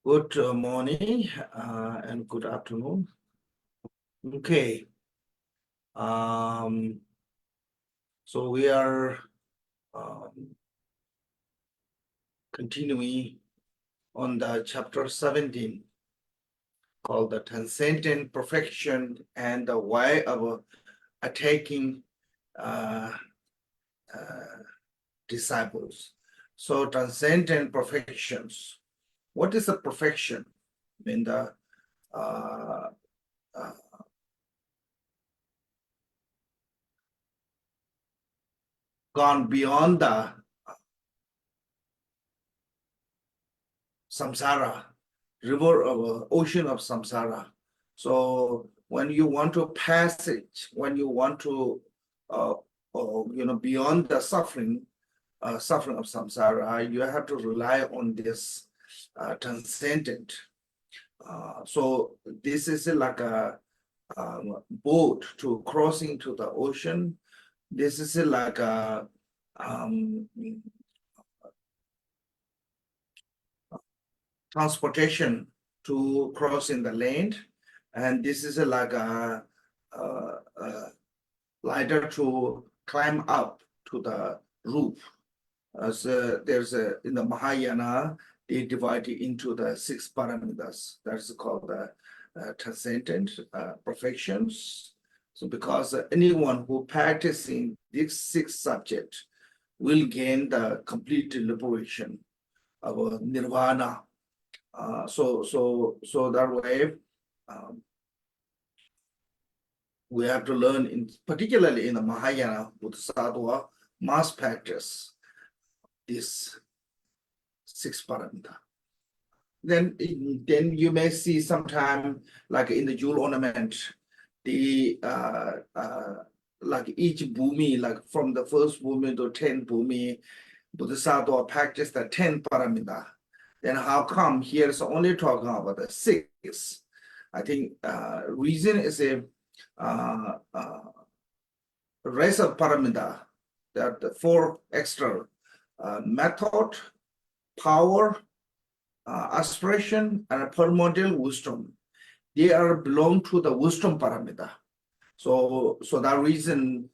Good morning and good afternoon. Okay. So we are continuing on the chapter 17 called the transcendent perfection and the way of attacking disciples. So transcendent perfections. What is the perfection? I mean the uh, gone beyond the samsara, river of ocean of samsara. So when you want to pass it, when you want to, beyond the suffering of samsara, you have to rely on this transcendent. So this is like a boat to crossing to the ocean. This is like a transportation to crossing the land, and this is like a ladder to climb up to the roof. So there's in the Mahayana, they divide it into the 6 paramitas. That's called the transcendent perfections. So because anyone who practicing these 6 subjects will gain the complete liberation of nirvana. So that way, we have to learn, particularly in the Mahayana Bodhisattva, must practice this 6 paramita. Then you may see sometime, like in the jewel ornament, the like each bhumi, like from the first bhumi to 10 bhumi, Bodhisattva practice the 10 paramita. Then how come here is only talking about the 6? I think reason is a rest of paramita, that the 4 extra method, power, aspiration, and primordial wisdom. They are belong to the wisdom paramita. So that reason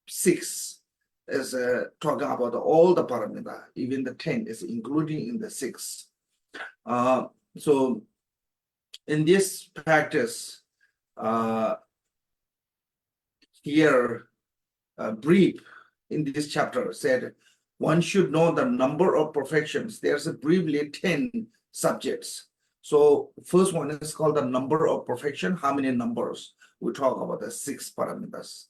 6 is talking about all the paramita, even the 10 is including in the 6. So in this practice, here brief in this chapter said, one should know the number of perfections. There's a briefly 10 subjects. So first one is called the number of perfection. How many numbers? We talk about the 6 paramitas.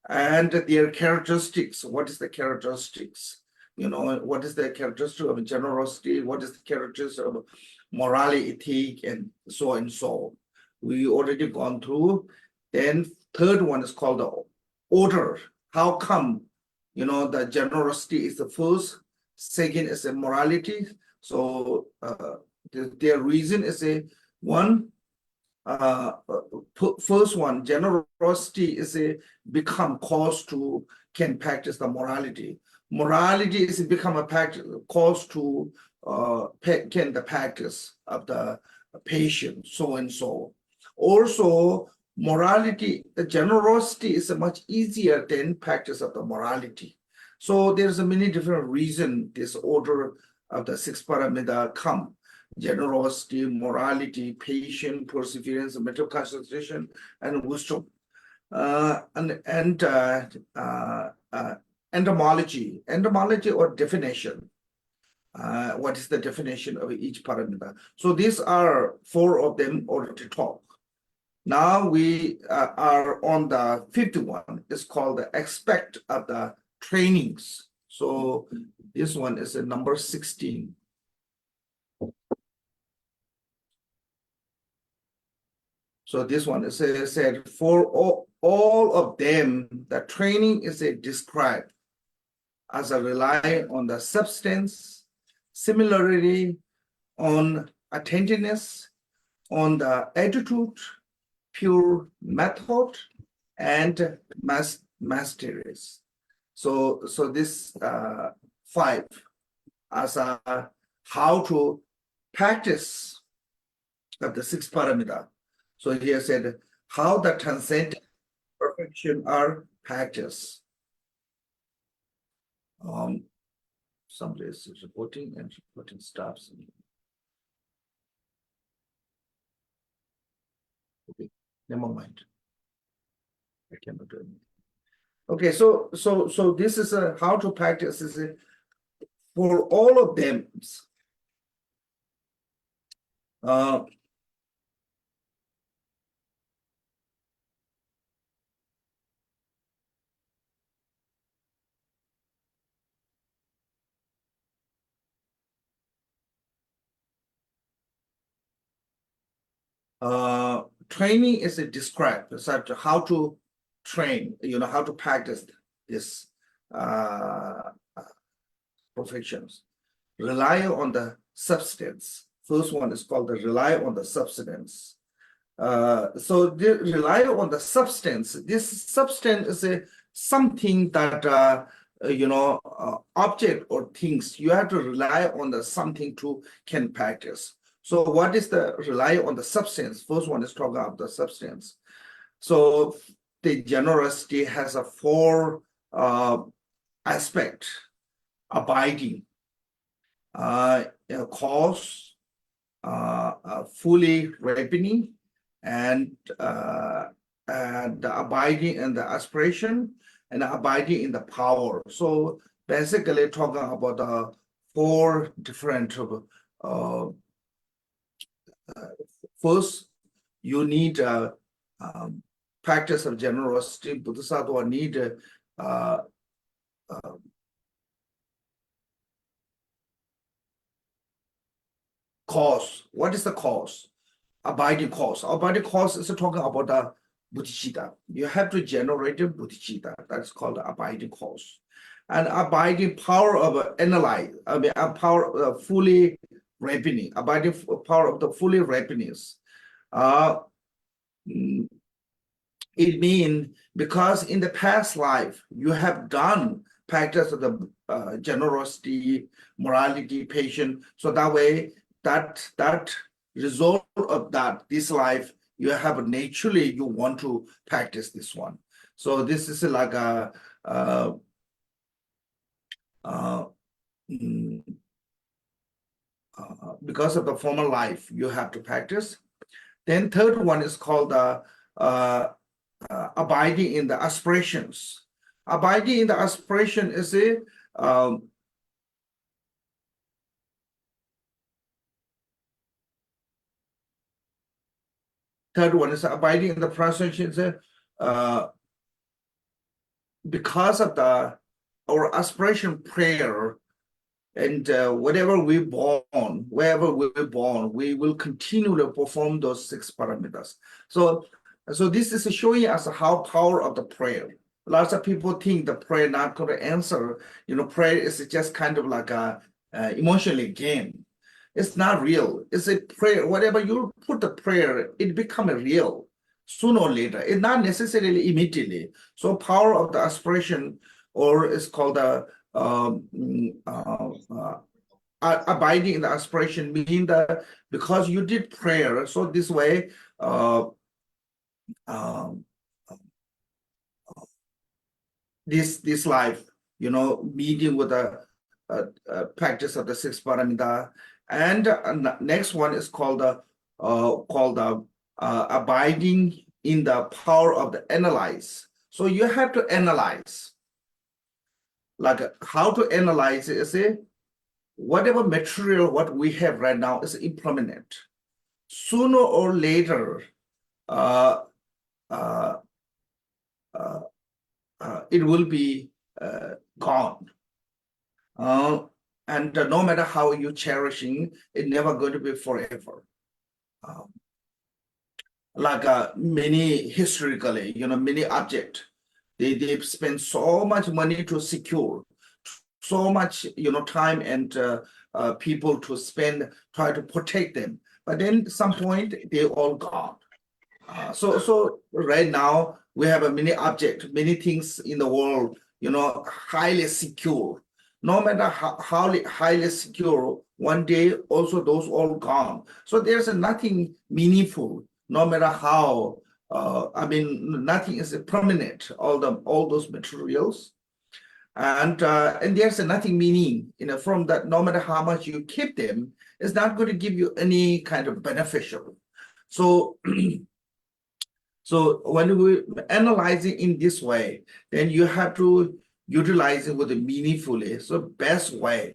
And their characteristics. What is the characteristics? What is the characteristic of generosity? What is the characteristic of morality, ethic, and so. We already gone through. Then third one is called the order. How come, the generosity is the first, second is the morality. So their reason is first one, generosity is become cause to can practice the morality. Morality is become a cause to can the practice of the patience, so and so. Also, morality, the generosity is much easier than practice of the morality. So there's a many different reasons this order of the 6 paramita come. Generosity, morality, patience, perseverance, mental concentration, and wisdom. Entomology or definition. What is the definition of each paramita? So these are 4 of them already talked. Now we are on the 5th one. It's called the aspect of the trainings. So this one is a number 16. So this one is said for all of them, the training is described as a rely on the substance, similarly on attentiveness, on the attitude, pure method, and masteries. So this 5 as a how to practice of the six paramita. So here said how the transcendent perfection are practiced. Somebody is reporting and reporting stops. Okay, never mind. I cannot do anything. Okay, so this is how to practice is for all of them. Training is described such how to train, how to practice this perfections. Rely on the substance. First one is called the rely on the substance. So the rely on the substance. This substance is something that object or things. You have to rely on the something to can practice. So what is the rely on the substance? First one is talking about the substance. So the generosity has a four aspect: abiding, cause, fully ripening, and abiding in the aspiration, and abiding in the power. So basically talking about the four different first, you need practice of generosity. Bodhisattva need cause. What is the cause? Abiding cause. Abiding cause is talking about the bodhicitta. You have to generate a bodhicitta. That's called the abiding cause. And abiding power of analyze. A power of fully ripening. Abiding power of the fully ripeness. It means because in the past life you have done practice of the generosity, morality, patience. So that way, that result of that this life you have naturally you want to practice this one. So this is like a because of the former life you have to practice. Then third one is called the abiding in the aspirations. Abiding in the aspiration is a third one is abiding in the aspiration. Because of our aspiration prayer, and wherever we're born, we will continue to perform those six paramitas. So this is showing us how power of the prayer. Lots of people think the prayer not going to answer. Prayer is just kind of like a emotionally game. It's not real. It's a prayer. Whatever you put the prayer, it becomes real sooner or later. It's not necessarily immediately. So power of the aspiration, or it's called a abiding in the aspiration, meaning that because you did prayer, so this way this life, meeting with the practice of the six paramita, and next one is called abiding in the power of the analyze. So you have to analyze. Like how to analyze it is whatever material what we have right now is impermanent. Sooner or later, it will be gone. And no matter how you cherishing, it's never going to be forever. Like many historically, many objects, they spend so much money to secure, so much time and people to spend, try to protect them. But then some point they all gone. So right now we have a many object, many things in the world, highly secure. no matter how highly secure, one day also those all gone. So there's nothing meaningful, no matter how, I mean, nothing is permanent, all those materials. And there's nothing meaning, from that, no matter how much you keep them, it's not going to give you any kind of beneficial. So, so when we analyze it in this way, then you have to utilize it with it meaningfully. So best way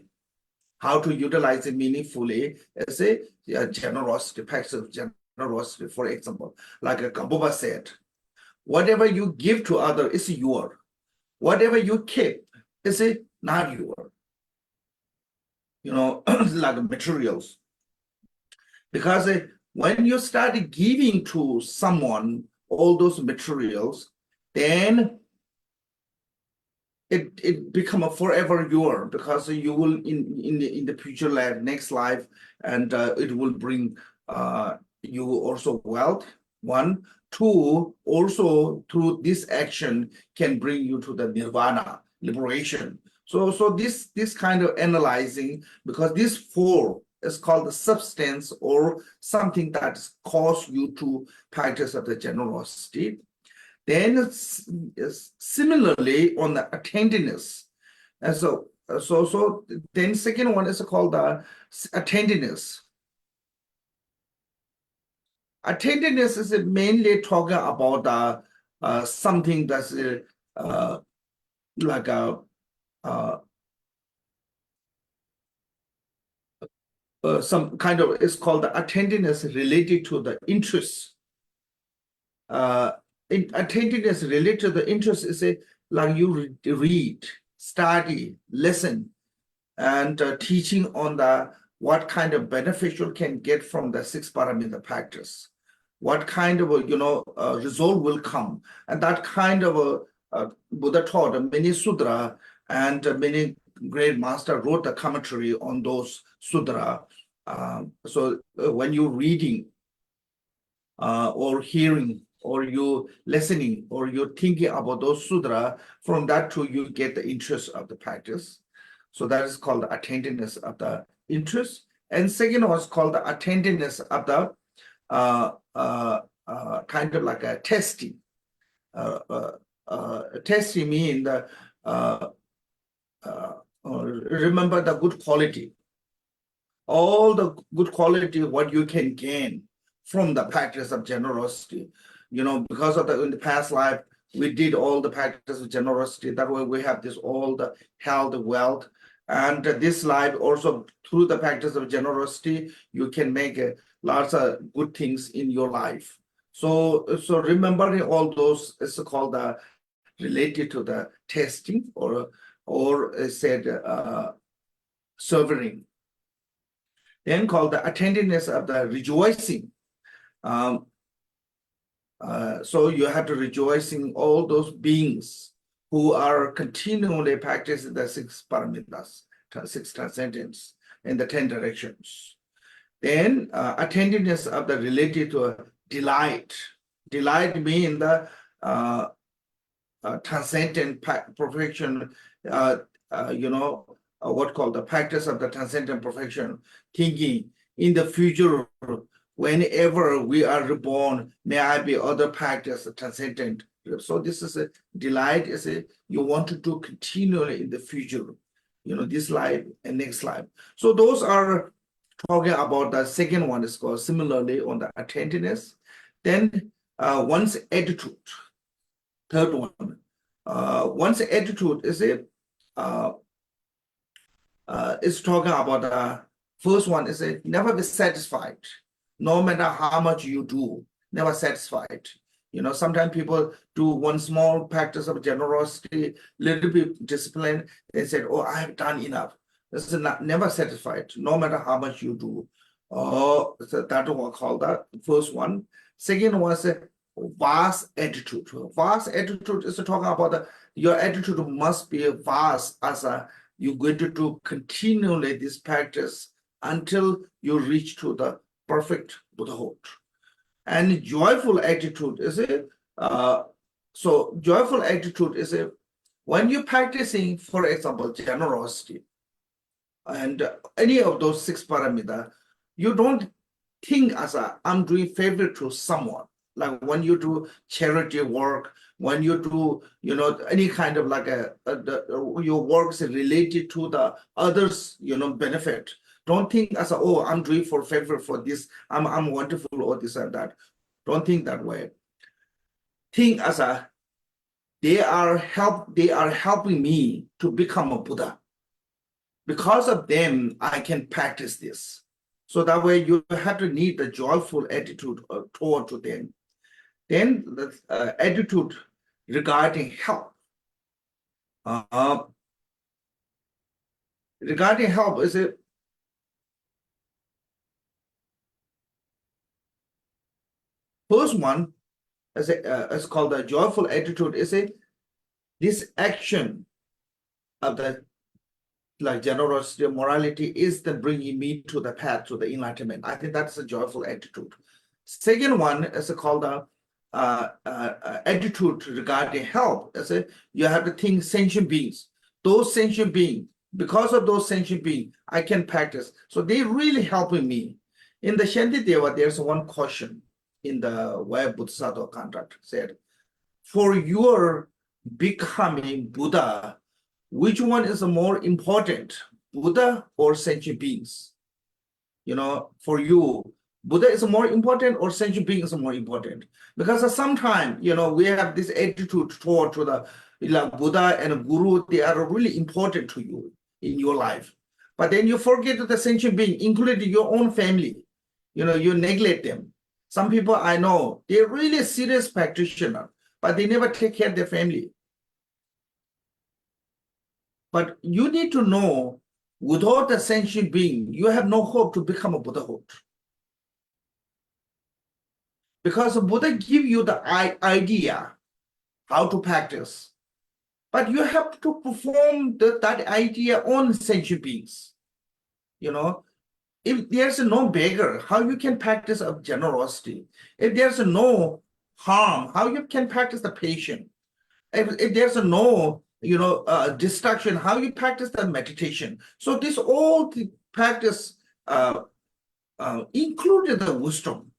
how to utilize it meaningfully is a generosity, passive generosity. For example, like Gamboba said, whatever you give to others is your. Whatever you keep is it not your. Like materials. Because when you start giving to someone all those materials, then it become a forever your, because you will in the future life, next life, and it will bring you also wealth. One, two, also through this action can bring you to the nirvana, liberation. So this kind of analyzing, because this four is called the substance or something that cause you to practice of the generosity. Then similarly on the attentiveness, and so then second one is called the attentiveness. Attentiveness is mainly talking about something that's like some kind of, it's called the attentiveness related to the interests. Attentiveness related to the interest is like you read, study, listen, and teaching on the what kind of beneficial can get from the six paramita practice, what kind of result will come, and that kind of Buddha taught many sutra, and many great master wrote the commentary on those sutra. So when you're reading or hearing, or you listening, or you're thinking about those sutra, from that too you get the interest of the practice. So that is called the attentiveness of the interest. And second one is called the attentiveness of the kind of like a testing. Testing means the remember the good quality, all the good quality what you can gain from the practice of generosity. Because of in the past life we did all the practice of generosity, that way we have this all the health, wealth, and this life also through the practice of generosity you can make lots of good things in your life. So remembering all those is called related to the testing, or said serving. Then called the attentiveness of the rejoicing. So you have to rejoicing all those beings who are continually practicing the six paramitas, six transcendence in the 10 directions. Then attentiveness of the related to delight. Delight means the transcendent perfection, what called the practice of the transcendent perfection, thinking in the future, whenever we are reborn, may I be other practice transcendent. So this is a delight, is you want to do continually in the future, this life and next life. So those are talking about the second one is called similarly on the attentiveness. Then one's attitude. Third one, one's attitude is is talking about the first one is never be satisfied, no matter how much you do, never satisfied. Sometimes people do one small practice of generosity, little bit discipline, they said, oh, I have done enough. This is never satisfied, no matter how much you do. So that one called the first one. Second was a vast attitude. Vast attitude is talking about your attitude must be vast, as you're going to do continually this practice until you reach to the perfect Buddhahood. And joyful attitude is so joyful attitude is when you're practicing, for example, generosity and any of those 6 parameters, you don't think as I'm doing favor to someone. Like when you do charity work, when you do, any kind of like your work is related to the others, benefit. Don't think as oh, I'm doing for favor for this, I'm wonderful or this and that. Don't think that way. Think as they are helping me to become a Buddha. Because of them, I can practice this. So that way you have to need the joyful attitude toward to them. Then the attitude regarding help. Regarding help is it first one is called the joyful attitude. Is it this action of the like generosity, morality is the bringing me to the path to the enlightenment. I think that's a joyful attitude. Second one is called the attitude regarding help. Is it you have to think sentient beings. Those sentient beings, because of those sentient beings, I can practice. So they really helping me. In the Shantideva, there's one caution in the Vaya Bodhisattva contract said, for your becoming Buddha, which one is more important, Buddha or sentient beings? For you, Buddha is more important or sentient beings are more important? Because sometimes, we have this attitude toward to the Buddha and Guru, they are really important to you in your life. But then you forget the sentient being, including your own family. You neglect them. Some people I know, they're really serious practitioner, but they never take care of their family. But you need to know, without a sentient being, you have no hope to become a Buddhahood. Because the Buddha give you the idea how to practice, but you have to perform that idea on sentient beings. If there's no beggar, how you can practice of generosity? If there's no harm, how you can practice the patience? If there's no distraction, how you practice the meditation? So this all the practice included the wisdom.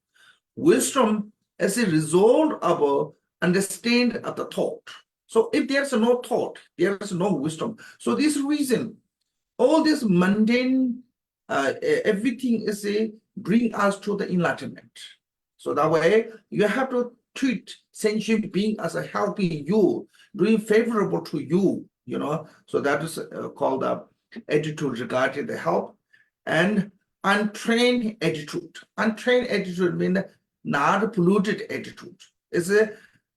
Wisdom is a result of understand of the thought. So if there's no thought, there's no wisdom. So this reason, all this mundane, everything is a bring us to the enlightenment. So that way you have to treat sentient being as a helping you, doing favorable to you, So that is called the attitude regarding the help. And untrained attitude. Untrained attitude means not polluted attitude. It's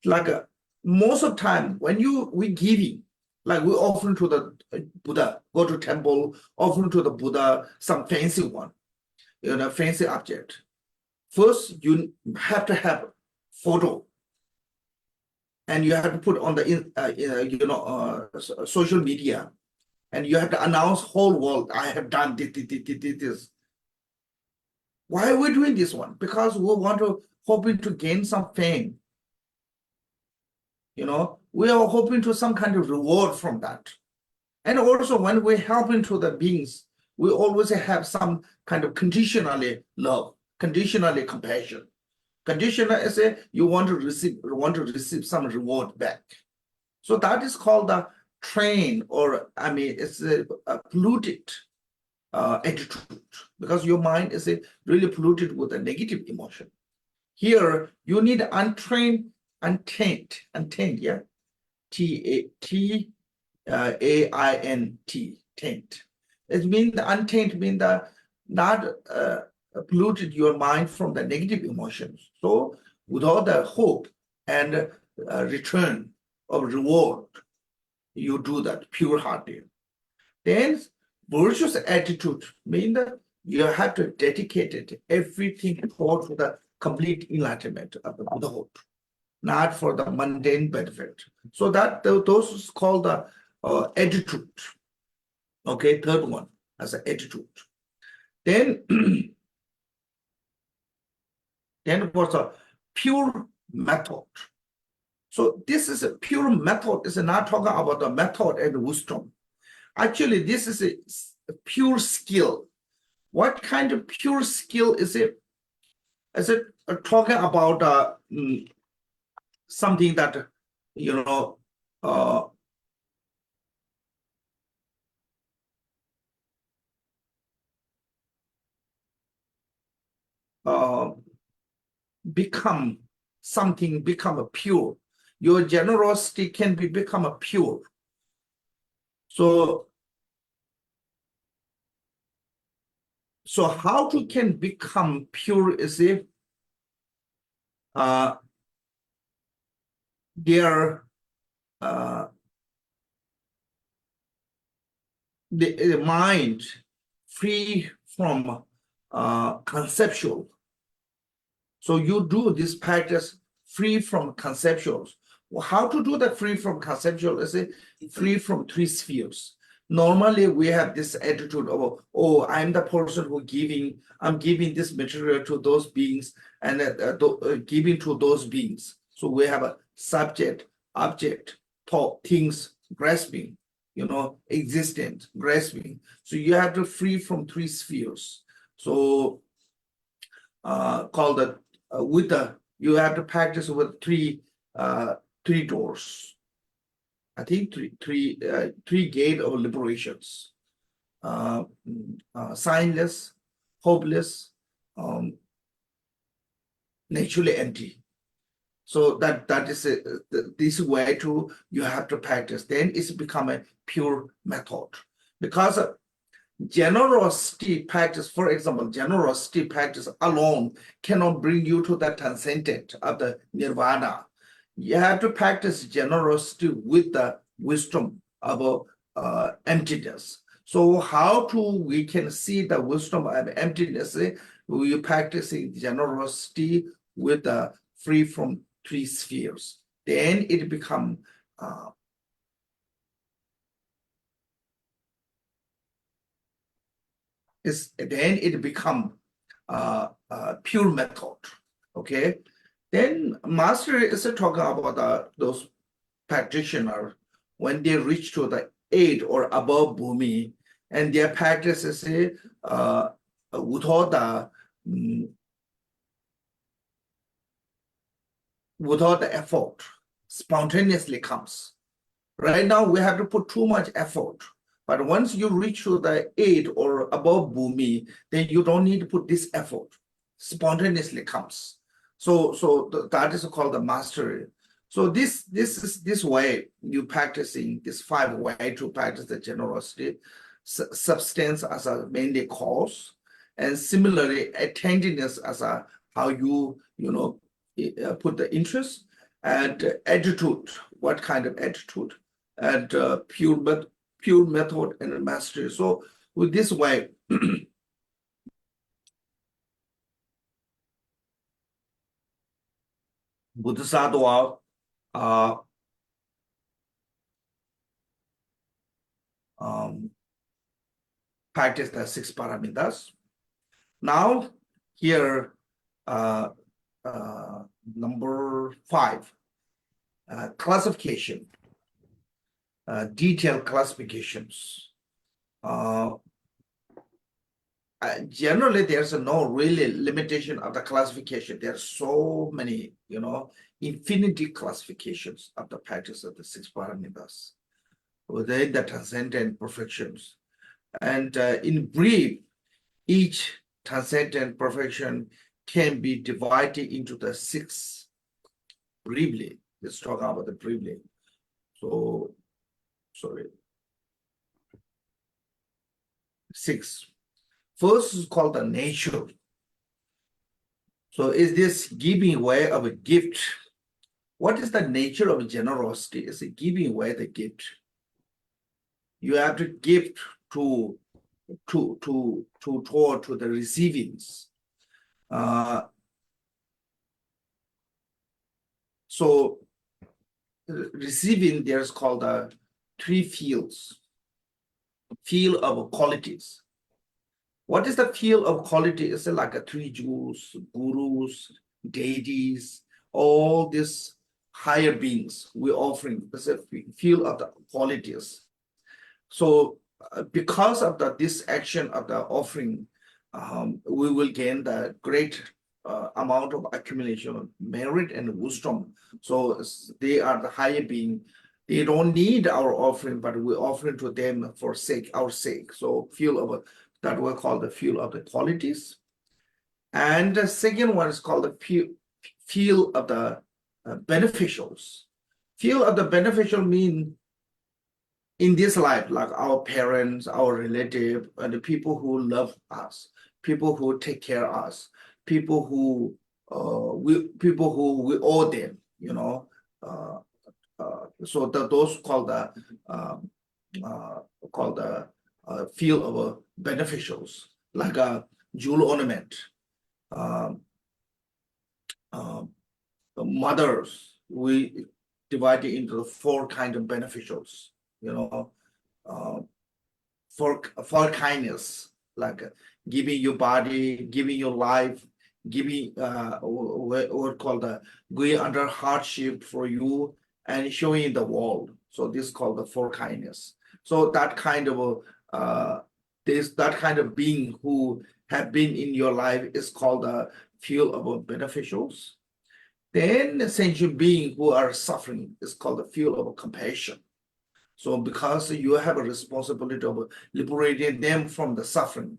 like most of the time when we giving, like we offer to the Buddha, go to temple, offer to the Buddha some fancy one, fancy object. First, you have to have photo, and you have to put on the social media, and you have to announce whole world, I have done this. Why are we doing this one? Because we want to hoping to gain some fame. We are hoping to some kind of reward from that. And also when we help into the beings, we always have some kind of conditionally love, conditionally compassion. Conditional is you want to receive some reward back. So that is called the train, or it's a polluted attitude, because your mind is really polluted with a negative emotion. Here you need untaint, yeah, T-A-I-N-T, taint. It means the untaint means the not polluted your mind from the negative emotions. So without the hope and return of reward, you do that pure-hearted. Then virtuous attitude means that you have to dedicate everything toward the complete enlightenment of the Buddhahood, not for the mundane benefit. So that those is called the attitude. Okay, third one as an attitude. Then, then what's a pure method? So this is a pure method. It's not talking about the method and wisdom. Actually, this is a pure skill. What kind of pure skill is it? Is it talking about something that, you know, become something, become a pure. Your generosity can become a pure. So how to can become pure is if their the mind free from conceptual. So you do this practice free from conceptuals. Well, how to do that free from conceptual is it free from three spheres. Normally we have this attitude of, oh, I'm the person who I'm giving this material to those beings and giving to those beings. So we have a subject, object, thought, things, grasping, existence, grasping. So you have to free from three spheres. So called the with the you have to practice with three doors. I think three gate of liberations. Signless, hopeless, naturally empty. So that is this way to you have to practice. Then it's become a pure method because generosity practice, for example, generosity practice alone cannot bring you to the transcendent of the nirvana. You have to practice generosity with the wisdom of emptiness. So how we can see the wisdom of emptiness? We practicing generosity with the free from three spheres. Then it become then it become pure method. Okay, then master is talking about those practitioners when they reach to the 8 or above bhumi, and their practice is without the effort, spontaneously comes. Right now we have to put too much effort. But once you reach to the 8 or above bhumi, then you don't need to put this effort. Spontaneously comes. So that is called the mastery. So this is this way you practicing this 5 way to practice the generosity, substance as a mainly cause, and similarly attentiveness as a how you put the interest, and attitude, what kind of attitude, and pure method and mastery. So with this way, Bodhisattva practice the 6 paramitas. Now here, number 5, classification, detailed classifications. Generally, there's no really limitation of the classification. There are so many, infinity classifications of the practice of the 6 paramitas within the transcendent perfections. And in brief, each transcendent perfection can be divided into the 6 briefly. Let's talk about the briefly. So, sorry. 6. First is called the nature. So is this giving away of a gift? What is the nature of generosity? It's a giving away the gift. You have to give to the receivings. So receiving, there's called the 3 fields. Field of qualities. What is the field of quality? Is it like a 3 jewels, gurus, deities, all this higher beings. We're offering the field of the qualities. So because of this action of the offering, we will gain the great amount of accumulation of merit and wisdom. So they are the higher being. They don't need our offering, but we offer it to them for our sake. So field of that we call the field of the qualities. And the second one is called the field of the beneficials. Field of the beneficial mean in this life, like our parents, our relative, and the people who love us, people who take care of us, people who we owe them, you know. So those called the field of beneficials, like a jewel ornament. Mothers, we divide it into 4 kinds of beneficials, you know, for kindness, like giving your body, giving your life, giving what called the going under hardship for you and showing the world. So this is called the 4 kindness. So that kind of that kind of being who have been in your life is called the field of beneficials. Then the sentient being who are suffering is called the field of compassion. So because you have a responsibility of liberating them from the suffering,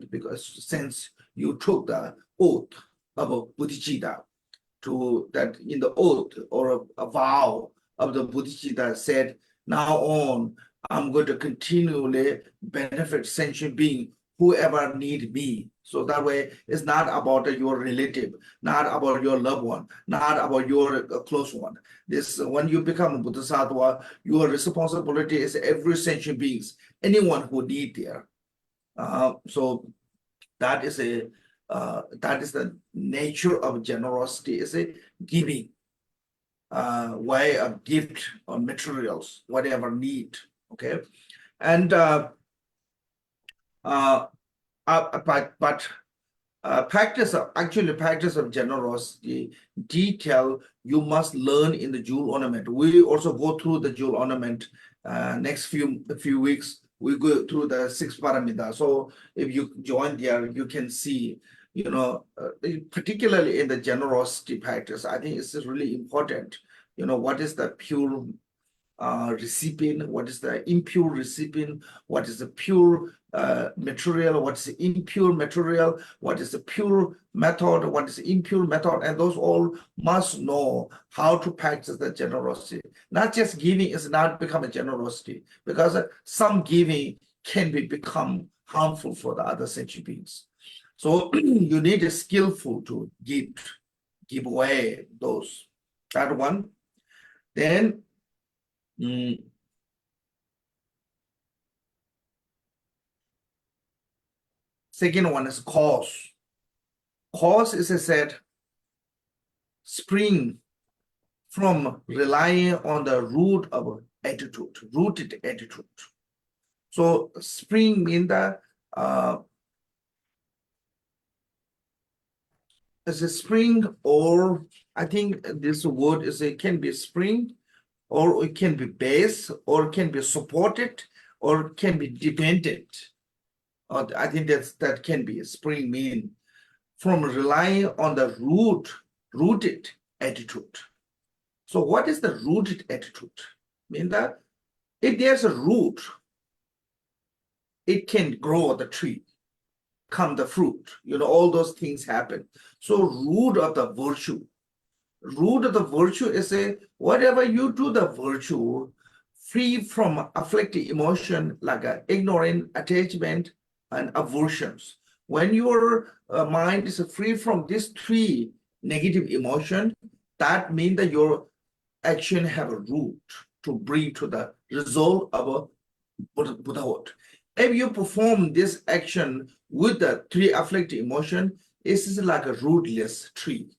because since you took the oath of a Bodhicitta, to that in the oath or a vow of the Bodhicitta said, now on, I'm going to continually benefit sentient being, whoever need me. So that way, it's not about your relative, not about your loved one, not about your close one. This when you become a Bodhisattva, your responsibility is every sentient beings, anyone who need there. So that is the nature of generosity, is a giving way of gift or materials, whatever need. Okay, and practice of generosity detail you must learn in the jewel ornament. We also go through the jewel ornament next few weeks. We go through the 6 paramita. So if you join there, you can see, you know, particularly in the generosity practice, I think it's really important. You know, what is the pure recipient, what is the impure recipient, what is the pure material, what is the impure material, what is the pure method, what is the impure method, and those all must know how to practice the generosity. Not just giving is not become a generosity, because some giving can become harmful for the other sentient beings. So you need a skillful to give away those. That one. Then second one is cause. Cause is a said spring from relying on the root of attitude, rooted attitude. So spring means the is a spring, or I think this word is it can be spring, or it can be base, or it can be supported, or it can be dependent. I think that can be a spring mean from relying on the rooted attitude. So what is the rooted attitude? Mean that if there's a root, it can grow the tree, come the fruit, you know, all those things happen. So root of the virtue is a whatever you do the virtue, free from afflicting emotion like ignorant attachment and aversions. When your mind is free from these 3 negative emotion, that means that your action have a root to bring to the result of a Buddhahood. If you perform this action with the 3 afflicted emotion, it is like a rootless tree.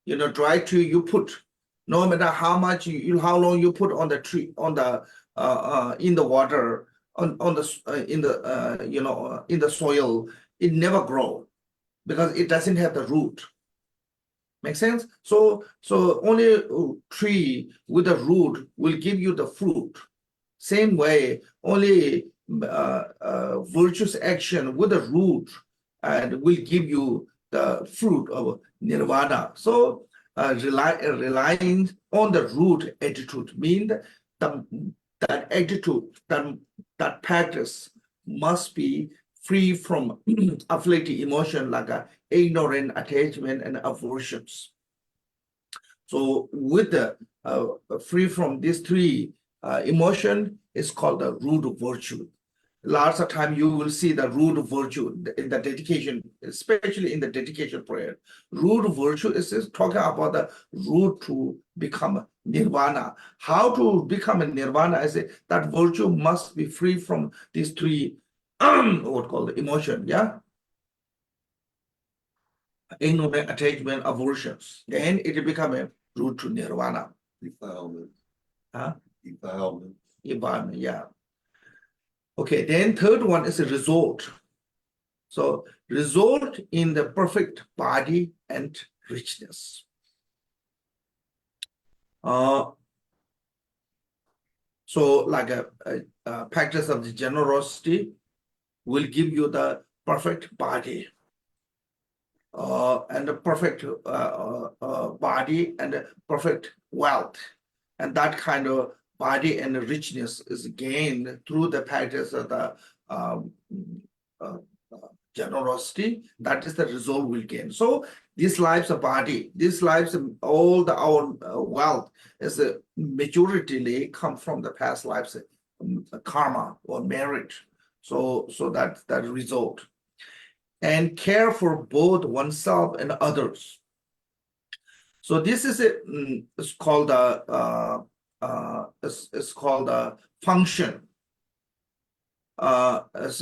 You know, dry tree you put, no matter how much how long you put on the tree, on the in the water, on the in the you know, in the soil, it never grow because it doesn't have the root. Make sense? So only tree with a root will give you the fruit. Same way, only virtuous action with a root and will give you the fruit of nirvana. So relying on the root attitude means that attitude, that practice must be free from afflicting emotion like ignorant attachment and aversions. So with the free from these three emotion is called the root virtue. Lots of time you will see the root virtue in the dedication, especially in the dedication prayer. Root virtue is talking about the root to become nirvana. How to become a nirvana? I say that virtue must be free from these three what called the emotion, yeah? Ignorant attachment, aversions. Then it become a root to nirvana. Defilement. Huh? Defilement. Environment, yeah. Okay, then third one is a result. So result in the perfect body and richness. So like a practice of the generosity will give you the perfect body and the perfect body and the perfect wealth. And that kind of body and richness is gained through the practice of the um, uh, generosity. That is the result we'll gain. So these lives of body, these lives of all the our wealth is a majority come from the past lives, karma or merit. So that's that result. And care for both oneself and others. So this is it's called a it's called a function. It's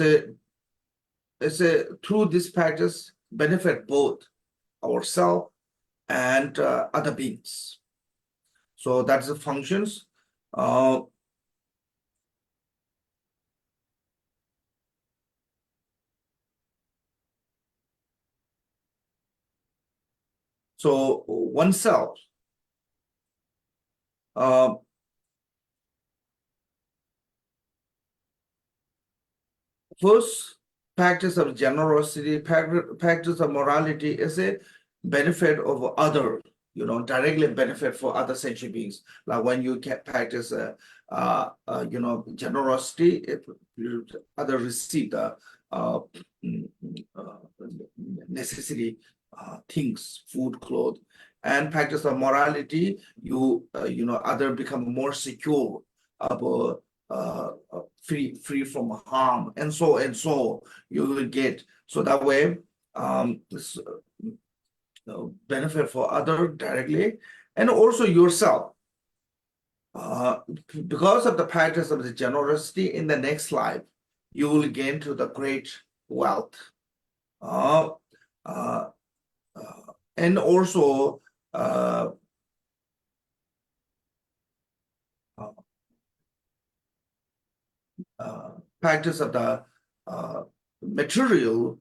a through this practice benefit both ourselves and other beings. So that's the functions. So oneself. First, practice of generosity, practice of morality is a benefit of other, directly benefit for other sentient beings. Like when you can practice, generosity, if other receive the mm, uh, necessary things, food, clothes, and practice of morality, other become more secure about free from harm, and so you will get. So that way, this benefit for other directly, and also yourself. Because of the practice of the generosity in the next life, you will gain to the great wealth. Uh, uh, and also practice of the material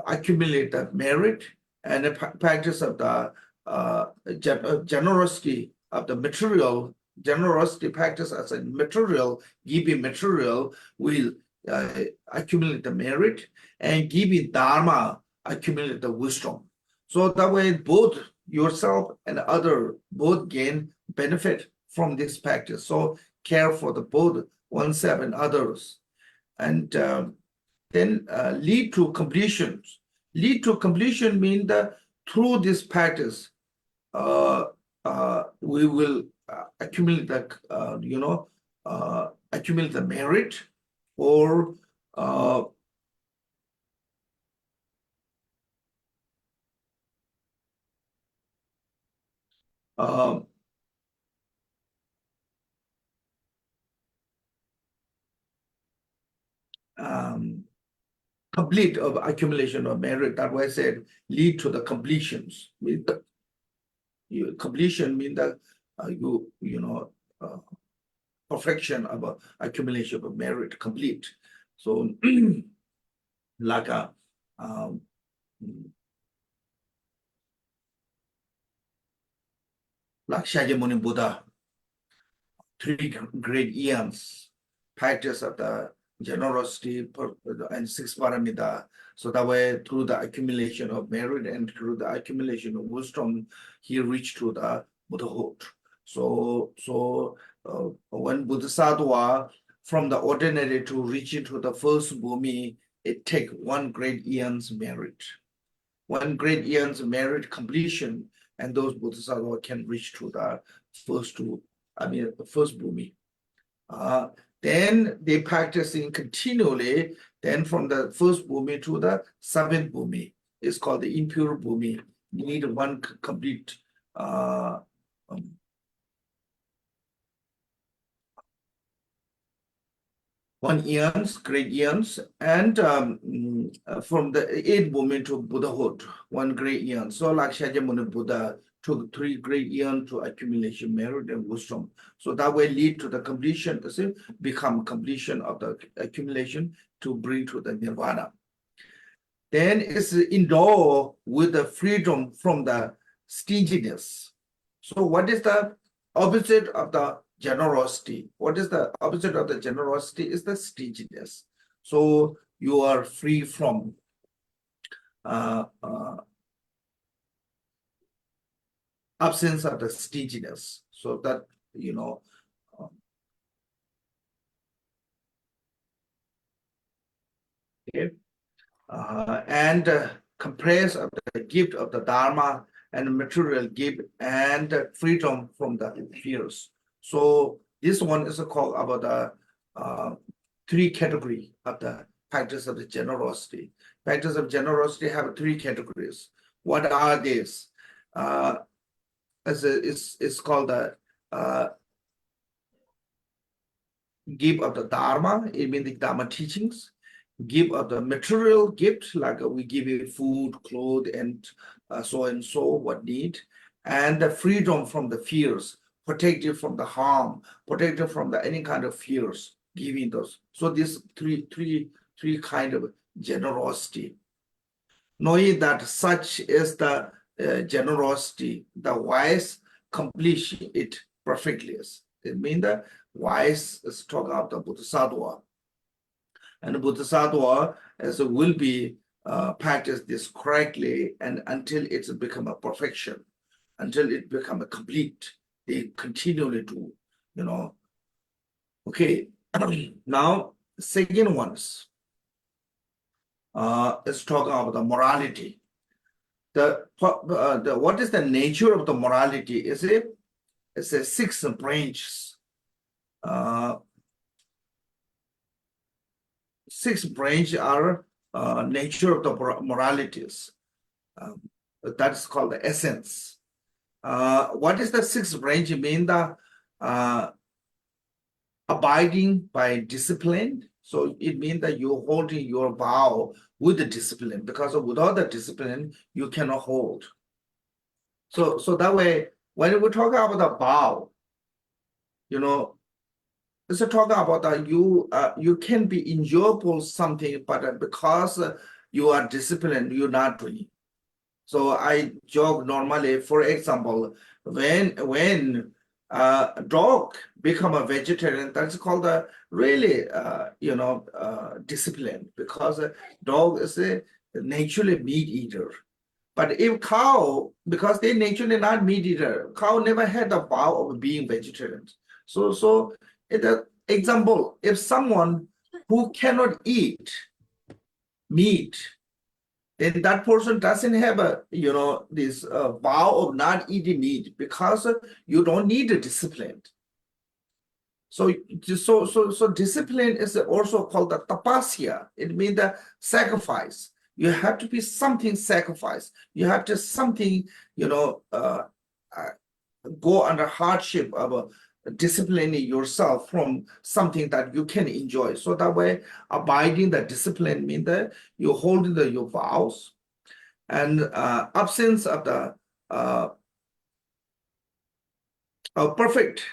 accumulate the merit, and the practice of the generosity of the material, generosity practice as a material, giving material will accumulate the merit, and giving dharma accumulate the wisdom. So that way both yourself and other both gain benefit from this practice. So care for the both oneself and others. And then lead to completion. Lead to completion means that through this practice, we will accumulate the, accumulate the merit, or complete of accumulation of merit. That way I said lead to the completions. Completion means that perfection of accumulation of merit complete. So like a like Shakyamuni Buddha, three great eons, practice of the generosity and six paramita. So that way, through the accumulation of merit and through the accumulation of wisdom, he reached to the Buddhahood. So when Bodhisattva from the ordinary to reach into the first bhumi, it take one great eon's merit. One great eon's merit completion, and those Bodhisattva can reach to the first bhumi. Then they practicing continually. Then from the first bhumi to the seventh bhumi is called the impure bhumi. You need one complete one eons, great eons, and from the eighth bhumi to Buddhahood, one great eon. So like Shakyamuni Buddha took three great eons to accumulation, merit, and wisdom. So that will lead to the completion, become completion of the accumulation to bring to the nirvana. Then it's endowed with the freedom from the stinginess. So what is the opposite of the generosity? What is the opposite of the generosity? Is the stinginess. So you are free from absence of the stinginess. So that, okay. And comprise of the gift of the Dharma and material gift and freedom from the fears. So this one is called about the three category of the practice of the generosity. Practice of generosity have three categories. What are these? It's called the gift of the Dharma, it means the Dharma teachings. Give of the material gift, like we give you food, clothes, and so what need, and the freedom from the fears, protect you from the harm, protect you from the any kind of fears, giving those. So these three kind of generosity. Knowing that such is the generosity, the wise accomplish it perfectly. It means the wise is talking about the Bodhisattva. And Bodhisattva will be practice this correctly and until it's become a perfection, until it become a complete. They continually do, Okay, now second ones is talking about the morality. What is the nature of the morality? It's a six branches. Six branches are nature of the moralities. That's called the essence. What is the sixth branch? Mean the abiding by discipline. So it means that you're holding your vow with the discipline, because without the discipline, you cannot hold. So that way, when we talk about the vow, it's talking about that you can be enjoyable something, but because you are disciplined, you're not doing. So I joke normally, for example, when a dog become a vegetarian, that's called a really discipline, because a dog is a naturally meat eater. But if cow, because they naturally not meat eater, cow never had a vow of being vegetarian. So example, if someone who cannot eat meat, then that person doesn't have this vow of not eating meat, because you don't need a discipline. So discipline is also called the tapasya. It means the sacrifice. You have to be something sacrifice. You have to something, go under hardship of disciplining yourself from something that you can enjoy. So that way, abiding the discipline means that you hold your vows, and absence of the perfect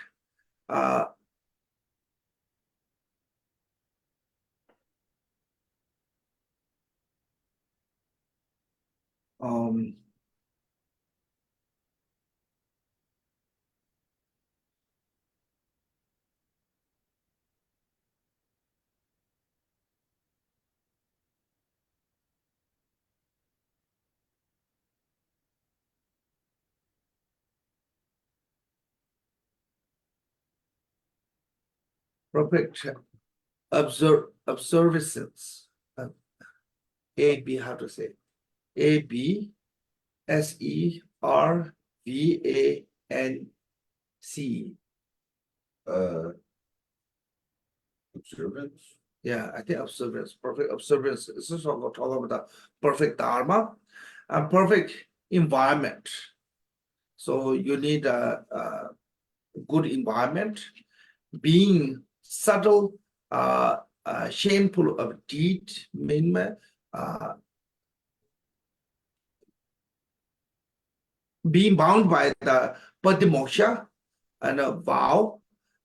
perfect observances. A B, how to say? ABSERVANC. Observance. Yeah, I think observance, perfect observance. This is talk about the perfect dharma and perfect environment. So you need a good environment, being subtle, shameful of deed, being bound by the patimoksha and a vow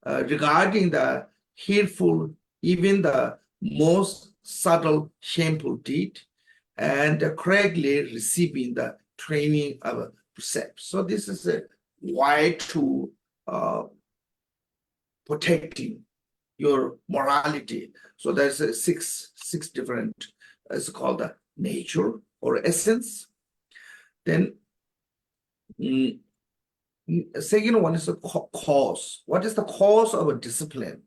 regarding the hateful, even the most subtle, shameful deed, and correctly receiving the training of precepts. So this is a why to protecting your morality. So there's a six different, it's called the nature or essence. Then second one is the cause. What is the cause of a discipline?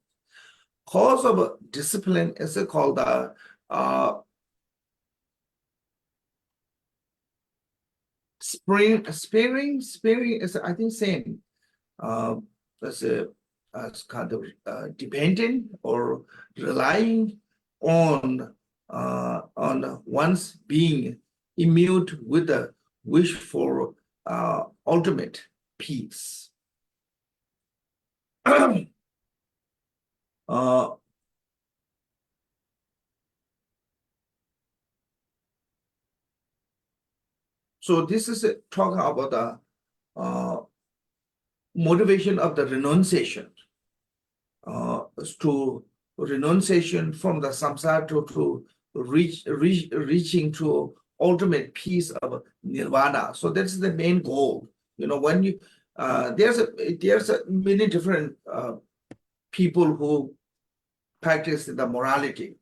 Cause of a discipline is called the sparing is, I think, same. That's as kind of depending or relying on one's being imbued with the wish for ultimate peace. So this is talking about the motivation of the renunciation, to renunciation from the samsara to reaching to ultimate peace of nirvana. So that's the main goal. You know, when you there's a many different people who practice the morality,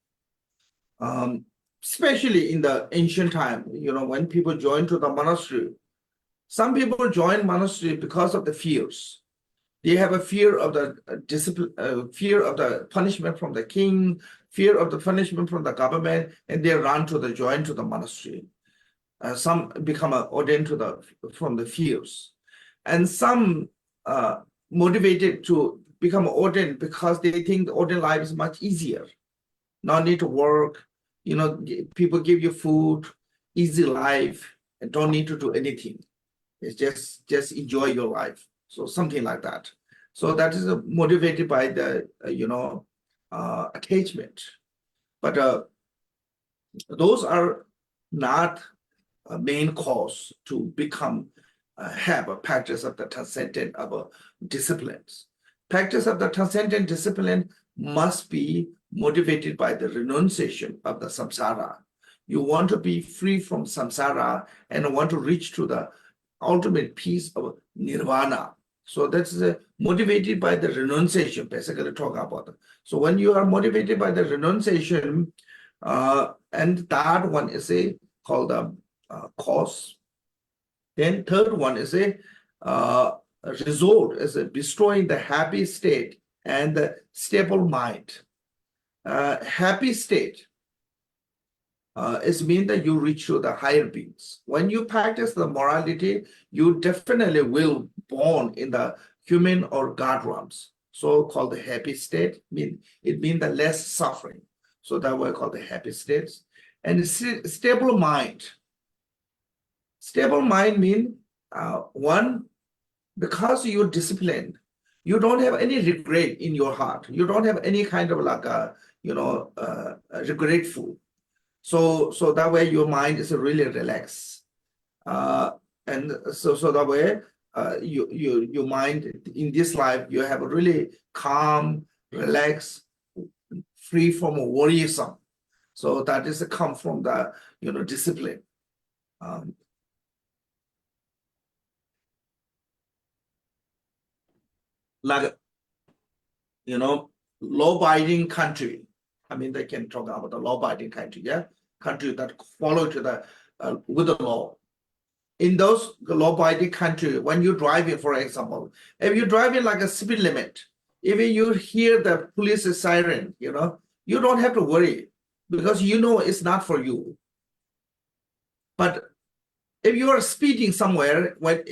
especially in the ancient time. You know, when people join to the monastery, some people join monastery because of the fears. They have a fear of the discipline, fear of the punishment from the king, fear of the punishment from the government, and they run to the join to the monastery. Some become ordained to from the fears, and some motivated to become ordained because they think the ordained life is much easier. No need to work, you know, people give you food, easy life, and don't need to do anything. It's just enjoy your life. So something like that. So that is motivated by the attachment. But those are not a main cause to become have a practice of the transcendent of disciplines. Practice of the transcendent discipline must be motivated by the renunciation of the samsara. You want to be free from samsara and want to reach to the ultimate peace of nirvana. So that's motivated by the renunciation, basically talk about it. So when you are motivated by the renunciation, and that one is called the cause. Then third one is a result, is bestowing the happy state and the stable mind. Happy state is mean that you reach to the higher beings. When you practice the morality, you definitely will born in the human or God realms. So called the happy state. It means the less suffering. So that we call the happy states. And stable mind. Stable mind means one, because you're disciplined, you don't have any regret in your heart. You don't have any kind of like regretful. So that way your mind is really relaxed, and so that way your mind in this life you have a really calm, relaxed, free from worrisome. So that is come from the discipline. Like law-abiding country. I mean, they can talk about the law-abiding country, yeah, country that follow to the with the law. In those law-abiding country, when you drive in, for example, if you drive in like a speed limit, Even you hear the police siren, you don't have to worry because you know it's not for you. But if you are speeding somewhere, when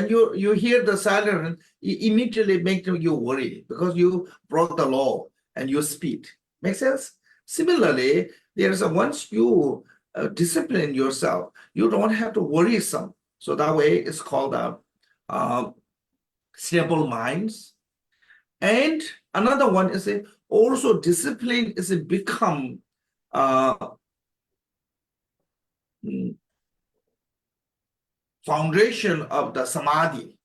you hear the siren, it immediately makes you worry because you broke the law and you speed. Make sense? Similarly, once you discipline yourself, you don't have to worry some. So that way, it's called stable minds. And another one is also discipline is become foundation of the samadhi.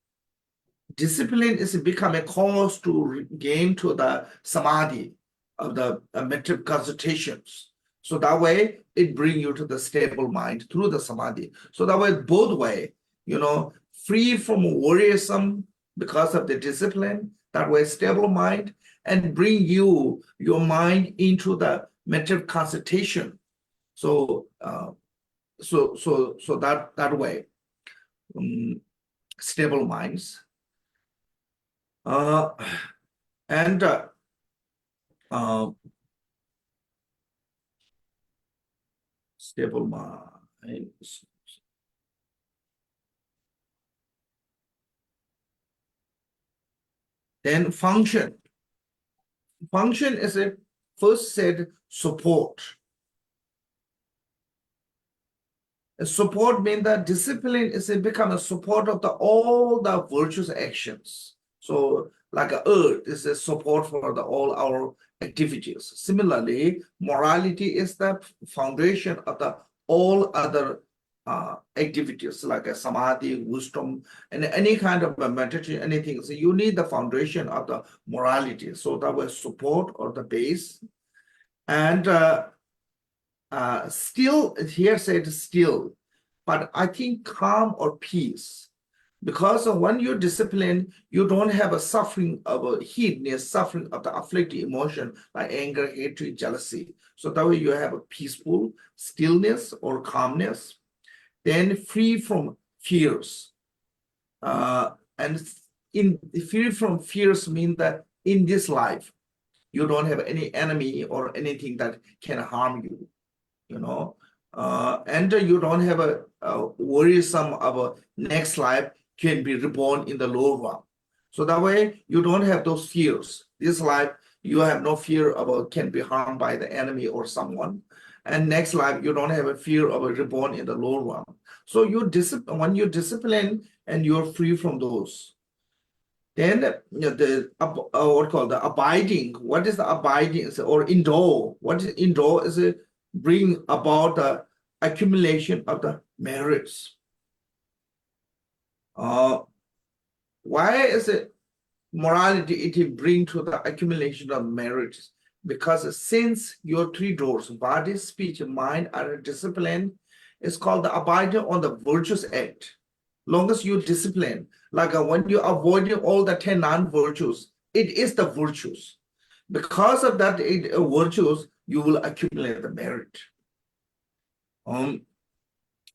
Discipline is become a cause to gain to the samadhi of the mental concentrations. So that way it bring you to the stable mind through the samadhi. So that way both way, free from worrisome because of the discipline, that way stable mind, and bring your mind into the mental concentration. So that way, stable minds. And stable minds. Then function. Function is first said support. Support means that discipline is become a support of all the virtuous actions. So like earth is a support for all our activities. Similarly, morality is the foundation of all other activities like a samadhi, wisdom, and any kind of meditation, anything. So you need the foundation of the morality. So that will support or the base. And still, here said still, but I think calm or peace. Because when you're disciplined, you don't have a suffering of a heedness, suffering of the afflicted emotion like anger, hatred, jealousy. So that way you have a peaceful stillness or calmness. Then free from fears. And free from fears mean that in this life, you don't have any enemy or anything that can harm you. And you don't have a worrisome of a next life can be reborn in the lower realm. So that way you don't have those fears. This life you have no fear of can be harmed by the enemy or someone. And next life you don't have a fear of a reborn in the lower realm. So when you discipline and you're free from those. Then what called the abiding. What is the abiding or indole? What is indole? Is it bring about the accumulation of the merits? Why is it morality? It bring to the accumulation of merits because since your three doors, body, speech, mind, are discipline, it's called the abiding on the virtuous act. Long as you discipline, like when you're avoiding all the 10 non-virtues, it is the virtues. Because of that virtues, you will accumulate the merit.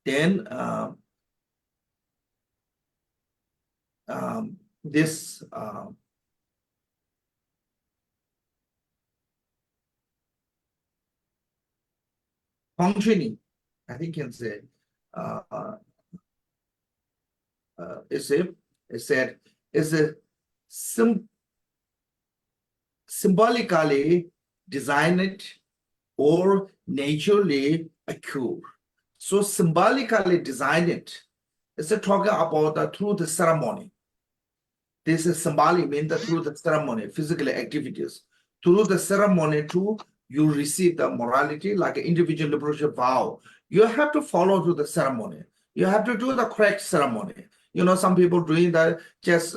Then this functioning, I think you can say, is a symbolically designed or naturally occur. So symbolically designed is talking about through the ceremony. This is symbolic means that through the ceremony, physical activities, through the ceremony too, you receive the morality like an individual liberation vow. You have to follow through the ceremony. You have to do the correct ceremony. Some people doing the just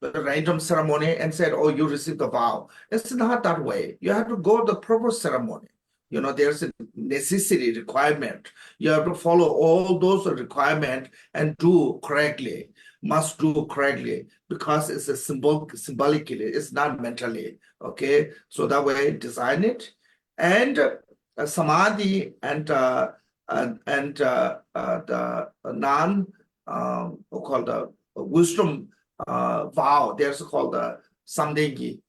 random ceremony and said, oh, you received the vow. It's not that way. You have to go the proper ceremony. There's a necessity requirement. You have to follow all those requirements and do correctly, must do correctly, because it's a symbolically, it's not mentally. Okay, so that way design it. And samadhi and the called the wisdom vow, there's called the samdengi.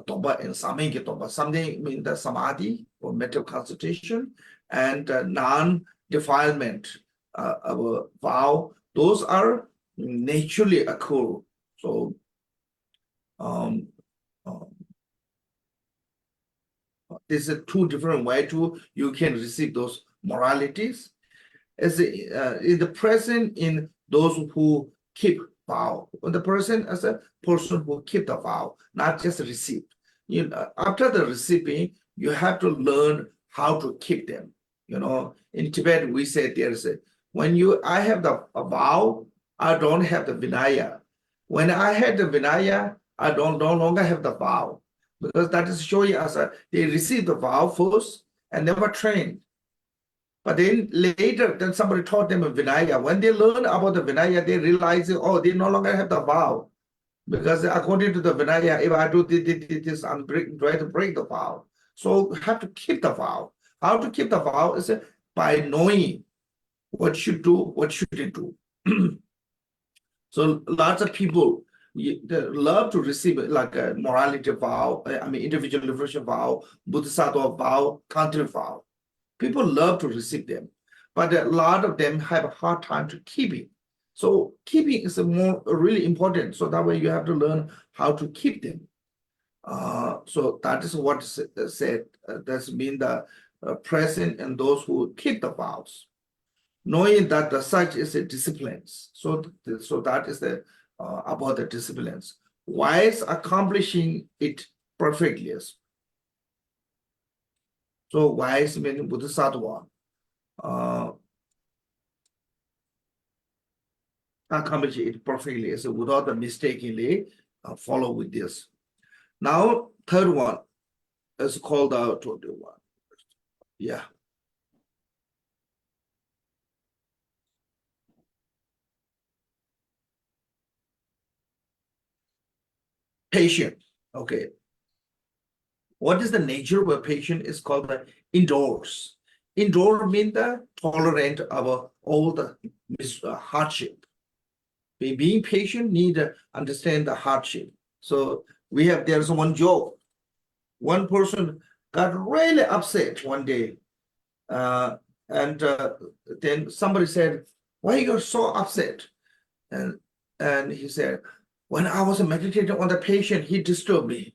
Toba and Samenge Toba. Something mean the samadhi or mental concentration, and non-defilement of a vow. Those are naturally occur. So this is two different ways to you can receive those moralities. As in the present in those who keep vow, the person as a person who keep the vow, not just receive. You know, after the receiving, you have to learn how to keep them. You know, in Tibet we say there's a I have a vow, I don't have the vinaya. When I had the vinaya, I don't no longer have the vow, because that is showing us they receive the vow first and never trained. But then later, then somebody taught them a Vinaya. When they learn about the Vinaya, they realize, oh, they no longer have the vow. Because according to the Vinaya, if I do this, I'm trying to break the vow. So have to keep the vow. How to keep the vow is by knowing what should do, what shouldn't do. So lots of people they love to receive like a morality vow, I mean individual liberation vow, bodhisattva vow, country vow. People love to receive them, but a lot of them have a hard time to keep it. So keeping is really important. So that way you have to learn how to keep them. So that is what said. That's mean the present and those who keep the vows, knowing that the such is a disciplines. So that is the about the disciplines. Wise accomplishing it perfectly. So wise means bodhisattva. Accomplish it perfectly, so without the mistakenly follow with this. Now, third one is called the 21. Yeah. Patient. Okay. What is the nature of a patient? Is called the indoors. Indoor means the tolerant of all the hardship. Being patient need to understand the hardship. So there's one joke. One person got really upset one day, and then somebody said, "Why you're so upset?" And he said, "When I was meditating on the patient, he disturbed me."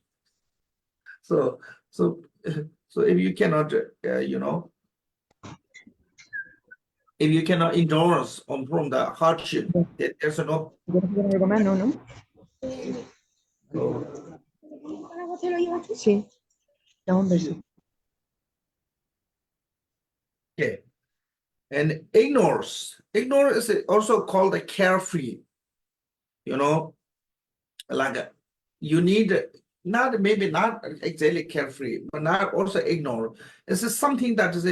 So if you cannot, if you cannot endurance from the hardship, there's no. Sí. Okay. And ignorance is also called a carefree. You know, like you need maybe not exactly carefree, but not also ignore. This is something that is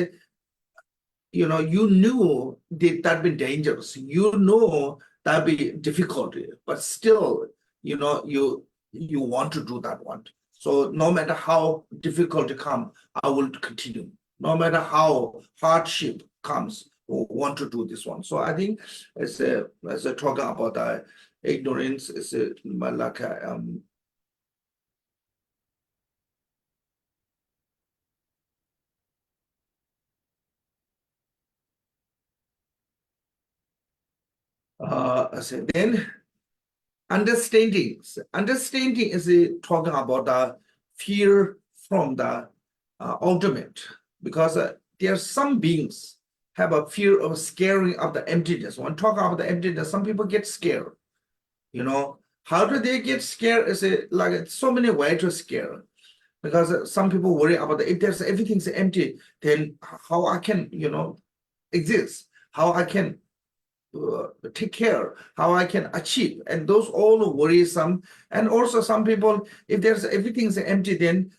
you knew that be dangerous. You know that be difficult, but still, you want to do that one. So no matter how difficult it comes, I will continue. No matter how hardship comes, I want to do this one. So I think as a talking about ignorance is like then understanding is talking about the fear from the ultimate, because there are some beings have a fear of scaring of the emptiness. When talk about the emptiness, some people get scared. How do they get scared? Is like so many ways to scare, because some people worry about if there's everything's empty, then how I can exist, how I can take care, how I can achieve, and those all worrisome. And also some people, if there's everything's empty, then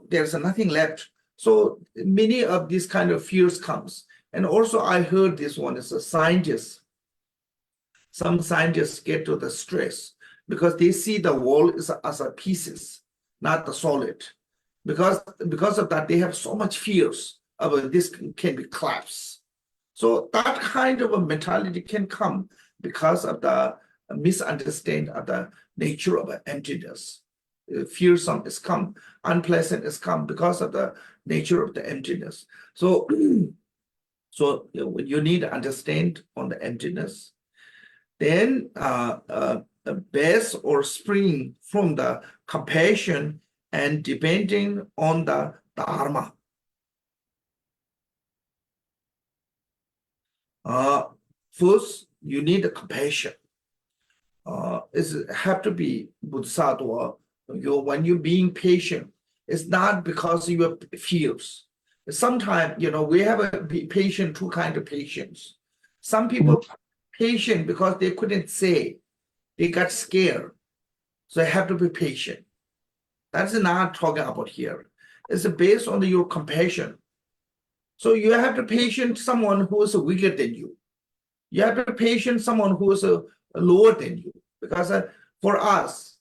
there's nothing left. So many of these kind of fears comes. And also I heard this one is a scientist. Some scientists get to the stress because they see the world as a pieces, not the solid. Because of that, they have so much fears about this can be collapsed. So that kind of a mentality can come because of the misunderstanding of the nature of emptiness. fearsome is come, unpleasant is come because of the nature of the emptiness. So, so you need to understand on the emptiness. Then the base or spring from the compassion and depending on the dharma. First, you need a compassion. It have to be bodhisattva. When you're being patient, it's not because you have fears. Sometimes, we have a patient, two kind of patients. Some people patient because they couldn't say, they got scared. So they have to be patient. That's not talking about here. It's based on your compassion. So you have to patient someone who is weaker than you. You have to patient someone who is lower than you. Because for us,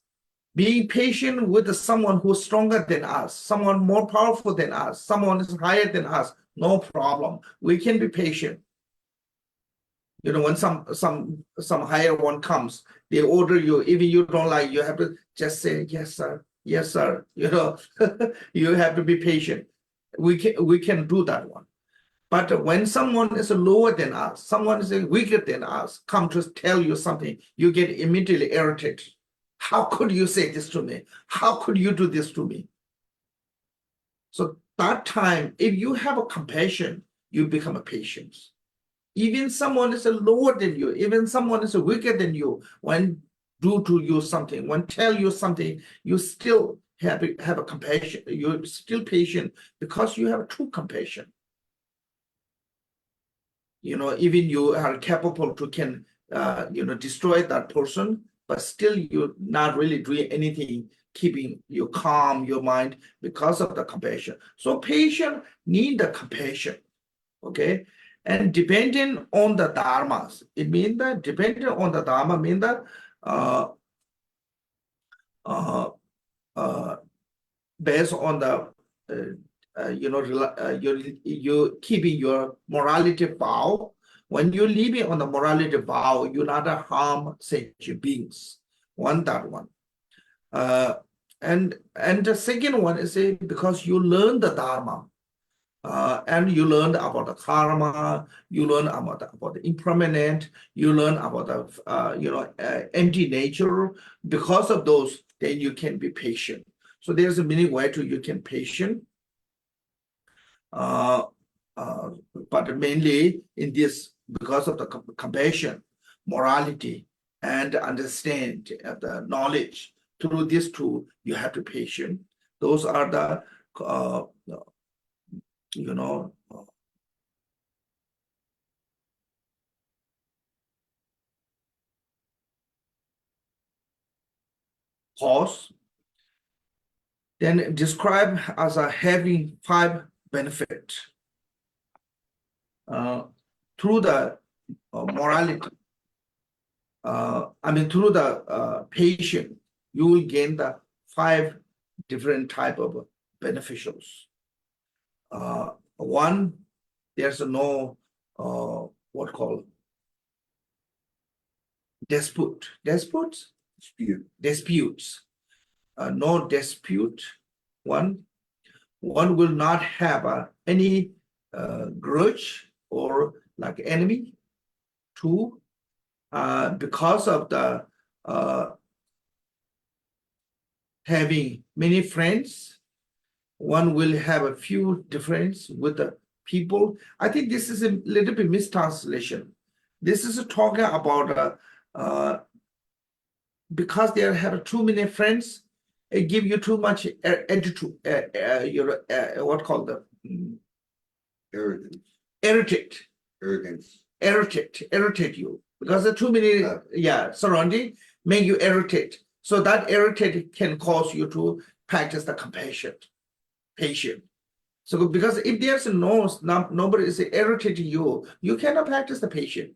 being patient with someone who is stronger than us, someone more powerful than us, someone is higher than us, no problem. We can be patient. When some higher one comes, they order you, even you don't like, you have to just say, yes, sir, yes, sir. You have to be patient. We can do that one. But when someone is lower than us, someone is weaker than us, come to tell you something, you get immediately irritated. How could you say this to me? How could you do this to me? So that time, if you have a compassion, you become a patient. Even someone is lower than you, even someone is weaker than you, when do to you something, when tell you something, you still have a compassion. You're still patient because you have true compassion. Even you are capable to can destroy that person, but still you're not really doing anything, keeping you calm, your mind, because of the compassion. So patient need the compassion, okay? And depending on the dharmas, it means that depending on the dharma means that based on the you're keeping your morality vow. When you're living on the morality vow, you not harm sentient beings. That one. And the second one is because you learn the dharma. And you learn about the karma, you learn about the impermanent, you learn about the empty nature. Because of those, then you can be patient. So there's a many way to you can patient. But mainly in this, because of the compassion, morality, and understand the knowledge. Through these two, you have to patient. Those are the cause. Then describe as a having 5 benefit through the morality. Through the patient, you will gain the 5 different type of beneficials. One, there's no what called disputes. No dispute. One will not have any grudge or like enemy. 2, because of the having many friends, one will have a few difference with the people. I think this is a little bit mistranslation. This is talking about because they have too many friends, it give you too much attitude. What called the Arrogance. Irritate you because the too many surrounding make you irritate. So that irritate can cause you to practice the compassion, patient. So because if there's nobody is irritating you, you cannot practice the patient.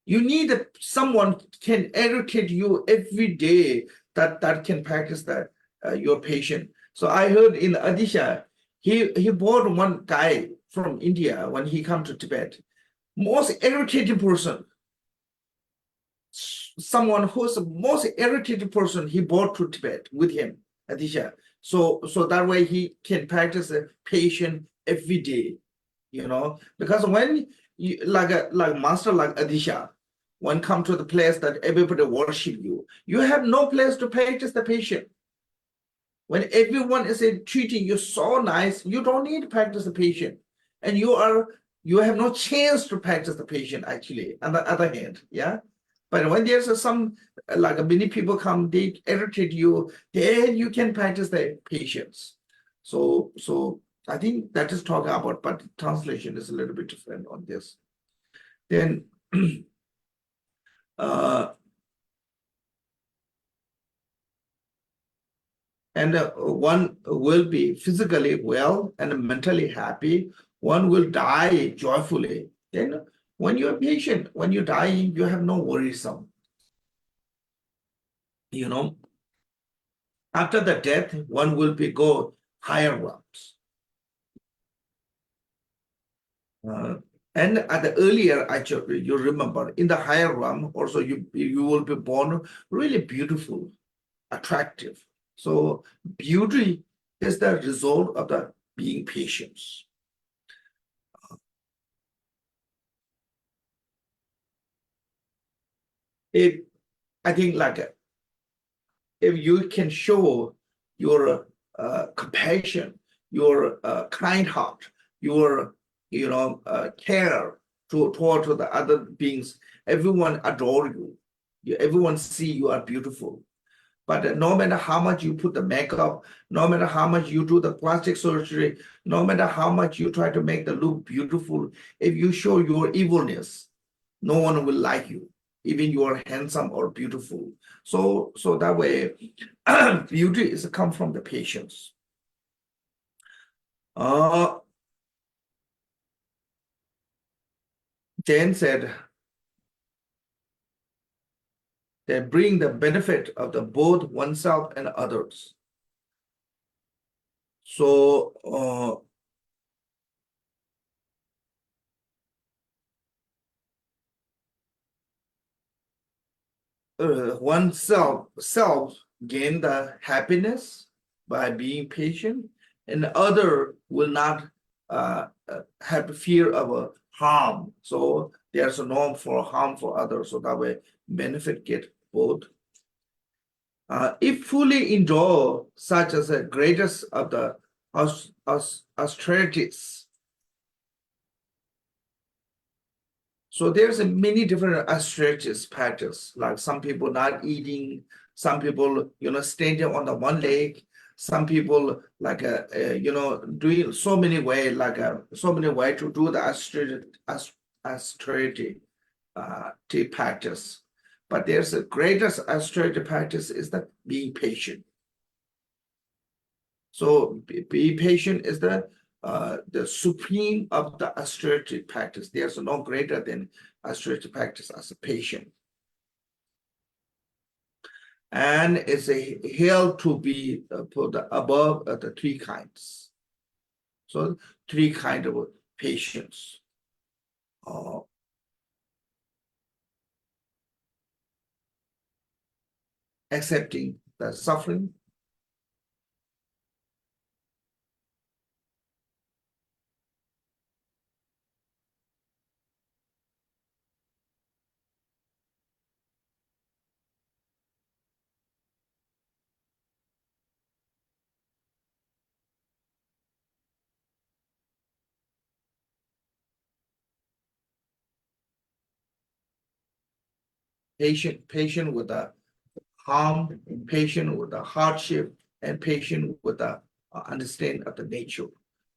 You need someone can irritate you every day that can practice that your patient. So I heard in Odisha, he bought one guy from India when he come to Tibet, most irritating person. someone who's the most irritated person he brought to Tibet with him, Adisha. So that way he can practice a patient every day, because when you like a master like Adisha, when come to the place that everybody worship you, you have no place to practice the patient. When everyone is treating you so nice, you don't need to practice the patient, and you have no chance to practice the patient actually. On the other hand, yeah. But when there's some like many people come, they irritate you, then you can practice the patience. So I think that is talking about, but translation is a little bit different on this. Then and one will be physically well and mentally happy. One will die joyfully. Then when you're patient, when you're dying, you have no worrisome. After the death, one will be go higher realms. And at the earlier, actually, you remember in the higher realm, also you will be born really beautiful, attractive. So beauty is the result of the being patient. I think like if you can show your compassion, your kind heart, your care toward the other beings, everyone adore you. Everyone see you are beautiful. But no matter how much you put the makeup, no matter how much you do the plastic surgery, no matter how much you try to make the look beautiful, if you show your evilness, no one will like you, even you are handsome or beautiful. So that way, beauty is come from the patience. Jen said, they bring the benefit of the both oneself and others. So self gain the happiness by being patient, and the other will not have fear of harm. So there's a norm for harm for others. So that way benefit get both. If fully endure such as the greatest of the austerities. So there's many different austerities practice, like some people not eating, some people, standing on the one leg, some people like, doing so many way, like so many way to do the austerity practice. But there's the greatest austerity practice is that being patient. So be patient is the supreme of the austerity practice. There's no greater than austerity practice as a patient. And it's held to be put above the three kinds. So three kinds of patience. Accepting the suffering, patient with the harm, patient with the hardship, and patient with the understanding of the nature.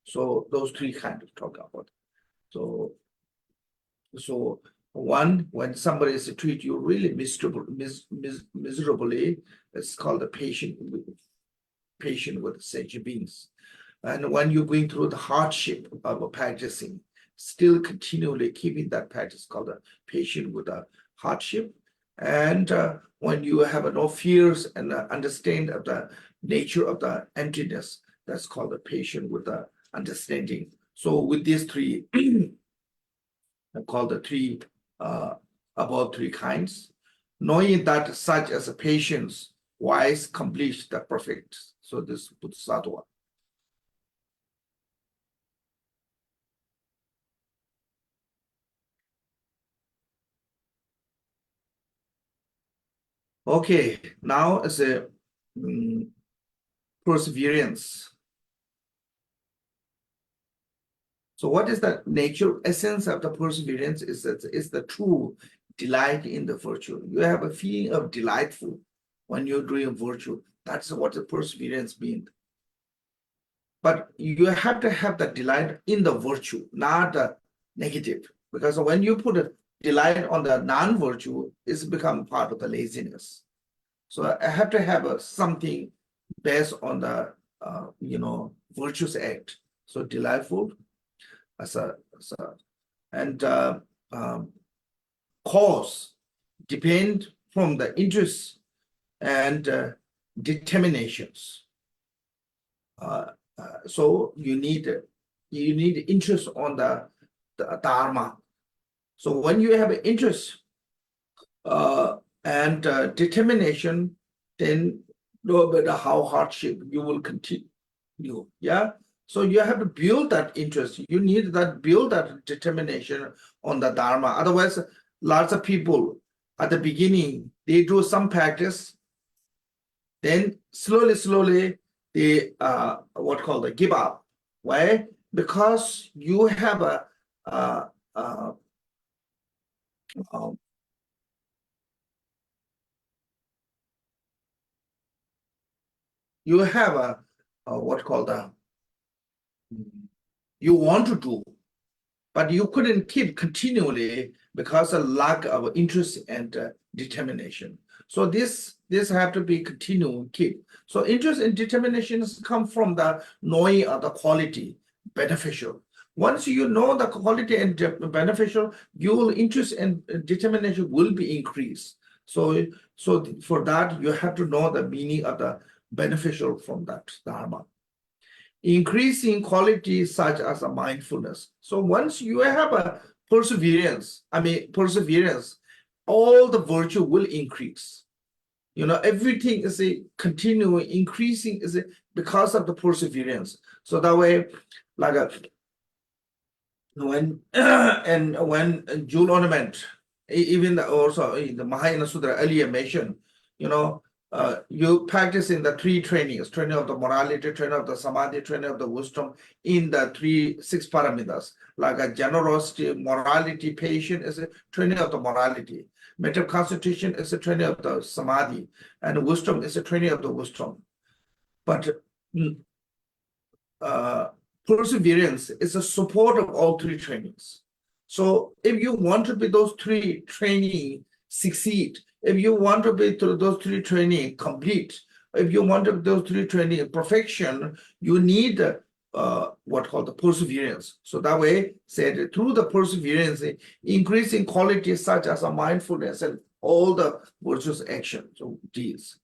So those three kinds of talk about. So one, when somebody is treat you really miserably, it's called a patient with sage beings. And when you're going through the hardship of practicing, still continually keeping that practice called a patient with a hardship. And when you have no fears and understand of the nature of the emptiness, that's called a patient with the understanding. So with these three, called the three about three kinds. knowing that such as a patience, wise, complete, the perfect. So this Bodhisattva. Okay, now is a perseverance. So what is the nature essence of the perseverance? Is that is the true delight in the virtue. You have a feeling of delightful when you're doing virtue. That's what the perseverance means. But you have to have the delight in the virtue, not the negative. Because when you put a delight on the non-virtue, it's become part of the laziness. So I have to have something based on the virtuous act. So delightful and cause depend from the interests and determinations. So you need interest on the dharma. So when you have interest and determination, then no matter how hardship, you will continue. Yeah. So you have to build that interest. You need that build that determination on the dharma. Otherwise, lots of people at the beginning they do some practice, then slowly they what called the give up. Why? Because you have a you have a what called a you want to do, but you couldn't keep continually because of lack of interest and determination. So this have to be continual keep. So interest and determinations come from the knowing of the quality beneficial. Once you know the quality and beneficial, your interest and determination will be increased. So for that you have to know the meaning of the beneficial from that dharma. Increasing qualities such as a mindfulness. So once you have a perseverance, all the virtue will increase. Everything is a continuing increasing is because of the perseverance. So that way, like when jewel ornament, even also in the Mahayana Sutra earlier mentioned, you practice in the three trainings, training of the morality, training of the samadhi, training of the wisdom in the six paramitas, like a generosity, morality, patience is a training of the morality. Mental concentration is a training of the samadhi, and wisdom is a training of the wisdom. But perseverance is a support of all three trainings. So if you want to be those three training succeed, if you want to be through those three training complete, if you want to be those three training perfection, you need what called the perseverance. So that way, said through the perseverance, increasing qualities such as a mindfulness and all the virtuous actions. So these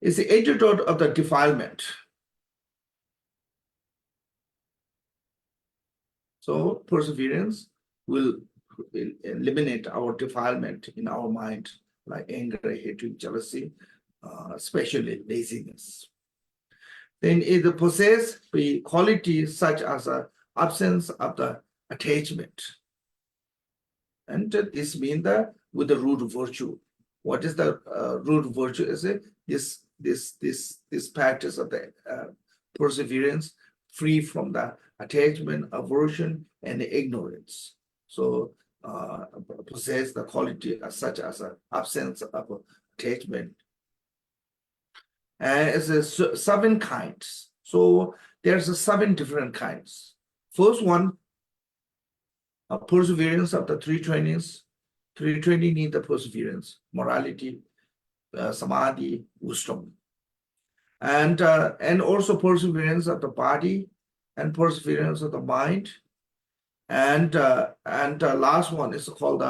is the antidote of the defilement. So perseverance will eliminate our defilement in our mind, like anger, hatred, jealousy, especially laziness. Then it possesses the qualities such as an absence of the attachment. And this means that with the root virtue. What is the root virtue? Is it this practice of the perseverance, free from the attachment, aversion, and ignorance. So possess the quality such as an absence of attachment. And it's 7 kinds. So there's 7 different kinds. First one, perseverance of the 3 trainings. 3 training need the perseverance, morality, samadhi, wisdom. And also perseverance of the body and perseverance of the mind. And last one is called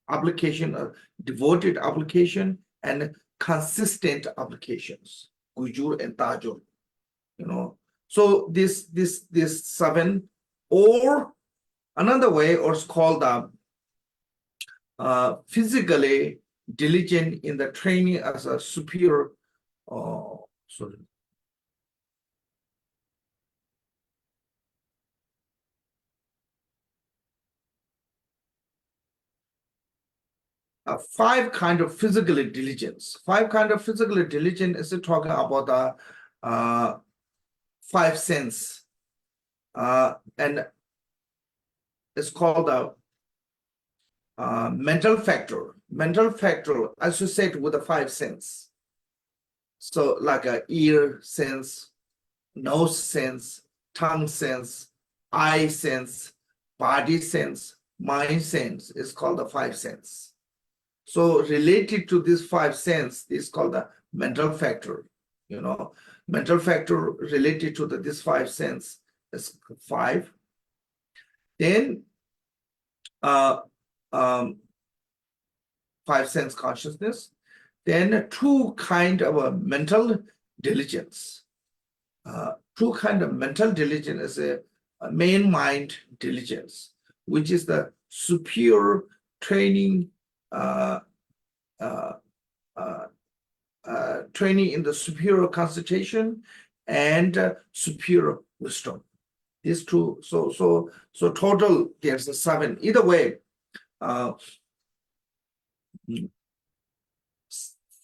application, devoted application and consistent applications, Gujur and Tajur. So this seven, or another way, or it's called physically diligent in the training as a superior. Sorry. Five kind of physical diligence. Five kind of physical diligence is talking about the five sense, and it's called the mental factor. Mental factor associated with the five sense. So like a ear sense, nose sense, tongue sense, eye sense, body sense, mind sense is called the five sense. So related to this five sense is called the mental factor. Mental factor related to this five sense is five. Then five sense consciousness. Then two kind of a mental diligence. Two kind of mental diligence is a main mind diligence, which is the superior training, training in the superior concentration and superior wisdom. These two, so total there's a seven. Either way,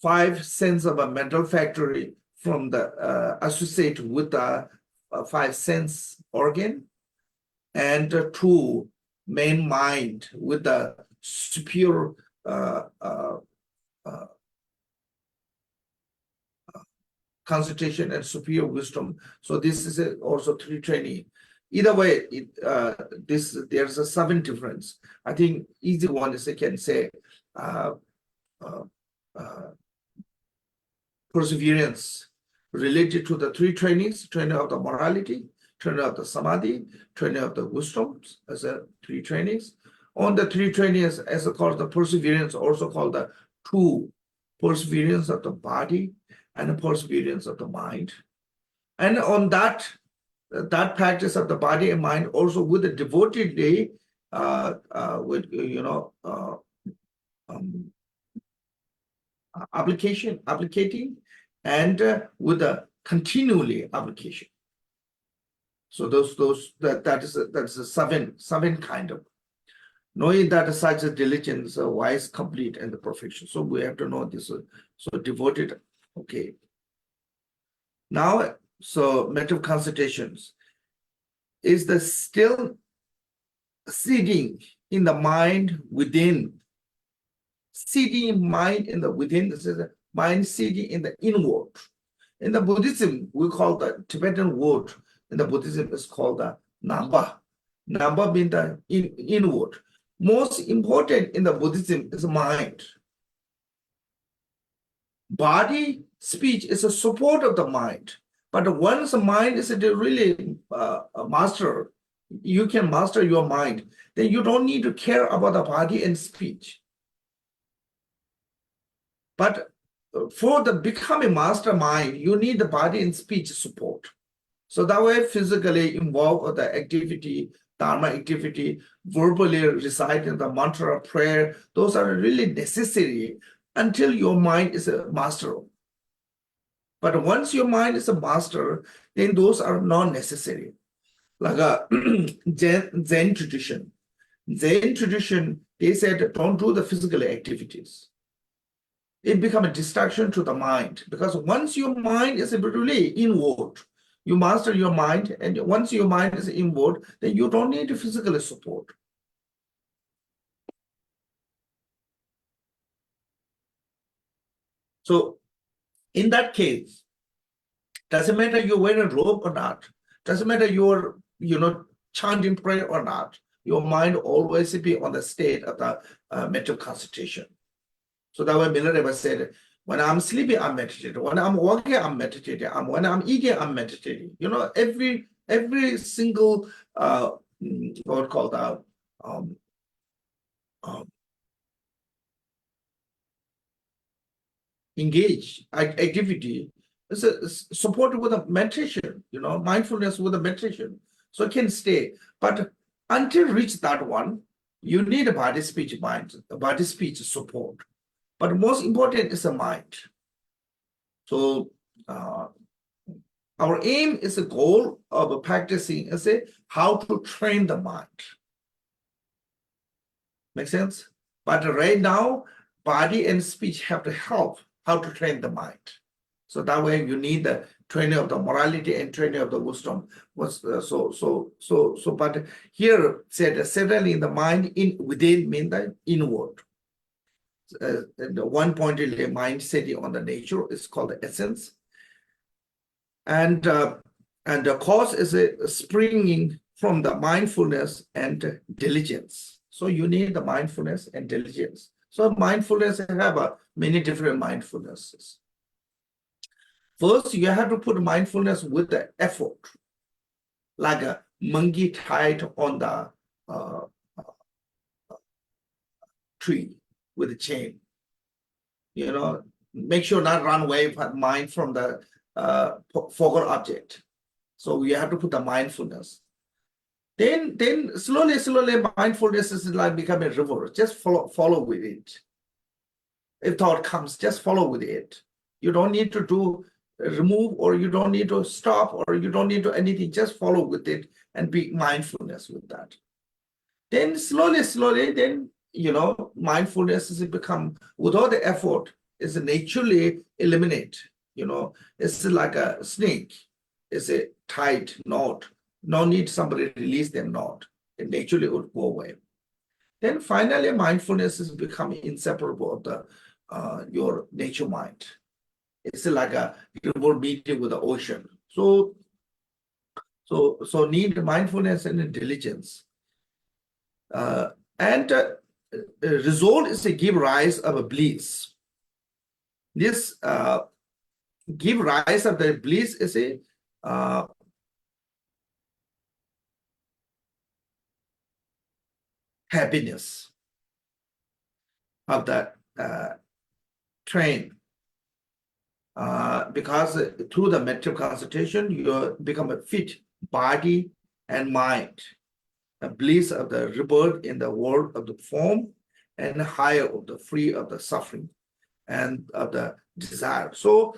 five sense of a mental factory from the associated with the five sense organ, and two main mind with the superior concentration and superior wisdom. So this is also three training. Either way, there's a seven difference. I think easy one is I can say perseverance related to the three trainings: training of the morality, training of the samadhi, training of the wisdom, as a three trainings. On the three trainings, as called the perseverance, also called the two: perseverance of the body and the perseverance of the mind. And on that practice of the body and mind, also with the devotedly, applicating, and with the continually application. So that's a seven kind of knowing that such a diligence, wise, complete, and the perfection. So we have to know this. So devoted, okay. Now, so mental concentrations is the still seeding in the mind within. Seeding mind in the within, this is mind seeding in the inward. In the Buddhism, we call the Tibetan word in the Buddhism is called the Namba. Namba means the inward. Most important in the Buddhism is mind. Body, speech is a support of the mind. But once the mind is really a master, you can master your mind, then you don't need to care about the body and speech. But for the becoming mastermind, you need the body and speech support. So that way, physically involve the activity, dharma activity, verbally reciting the mantra, prayer, those are really necessary until your mind is a master. But once your mind is a master, then those are not necessary. Like a Zen tradition. Zen tradition, they said, don't do the physical activities. It becomes a distraction to the mind, because once your mind is really inward, you master your mind, and once your mind is inward, then you don't need physical support. So in that case, doesn't matter you're wearing a robe or not, doesn't matter you're chanting prayer or not, your mind always be on the state of the mental concentration. So that way Milarepa said, when I'm sleeping, I'm meditating. When I'm walking, I'm meditating. When I'm eating, I'm meditating. Every single what called engage activity, it's supported with a meditation, mindfulness with a meditation. So it can stay. But until reach that one, you need a body speech mind, a body speech support. But most important is the mind. So our aim is the goal of practicing is how to train the mind. Make sense? But right now, body and speech have to help how to train the mind. So that way you need the training of the morality and training of the wisdom. But here said settling the mind within mean the inward. The one pointedly mind setting on the nature is called the essence. And the cause is springing from the mindfulness and diligence. So you need the mindfulness and diligence. So mindfulness have many different mindfulnesses. First, you have to put mindfulness with the effort, like a monkey tied on the tree with a chain. Make sure not run away with mind from the focal object. So you have to put the mindfulness. Then slowly, mindfulness is like becoming a river. Just follow with it. If thought comes, just follow with it. You don't need to remove, or you don't need to stop, or you don't need to anything. Just follow with it and be mindfulness with that. Then slowly, then mindfulness is become without the effort is naturally eliminate. It's like a snake. It's a tight knot. No need somebody release them knot. It naturally would go away. Then finally, mindfulness is becoming inseparable of the your nature mind. It's like a river meeting with the ocean. So need mindfulness and diligence. And result is to give rise of a bliss. This give rise of the bliss is a happiness of that train. Because through the mental concentration, you become a fit body and mind. A bliss of the rebirth in the world of the form, and higher of the free of the suffering and of the desire. So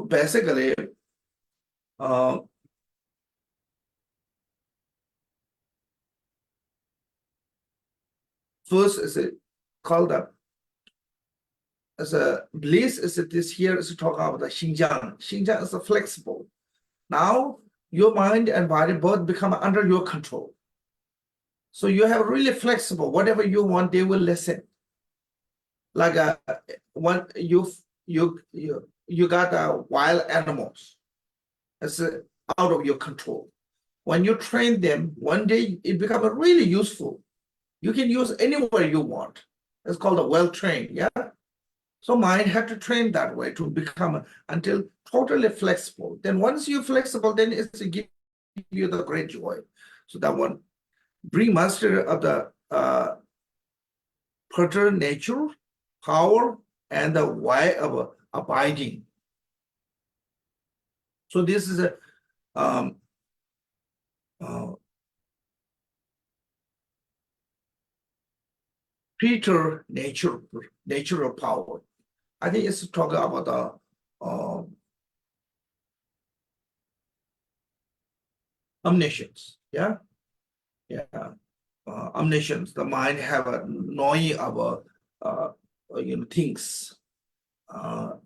basically, first is called the as a bliss is this here is to talk about the Xinjiang. Xinjiang is flexible. Now your mind and body both become under your control. So you have really flexible. Whatever you want, they will listen. Like when you got wild animals. It's out of your control. When you train them, one day it becomes really useful. You can use anywhere you want. It's called a well-trained, yeah? So mind have to train that way to become until totally flexible. Then once you're flexible, then it's to give you the great joy. So that one, bring master of the perturbed nature, power, and the way of abiding. So this is a Peter natural power. I think it's talking about the omniscience. Yeah. Omniscience. The mind have a knowing of things.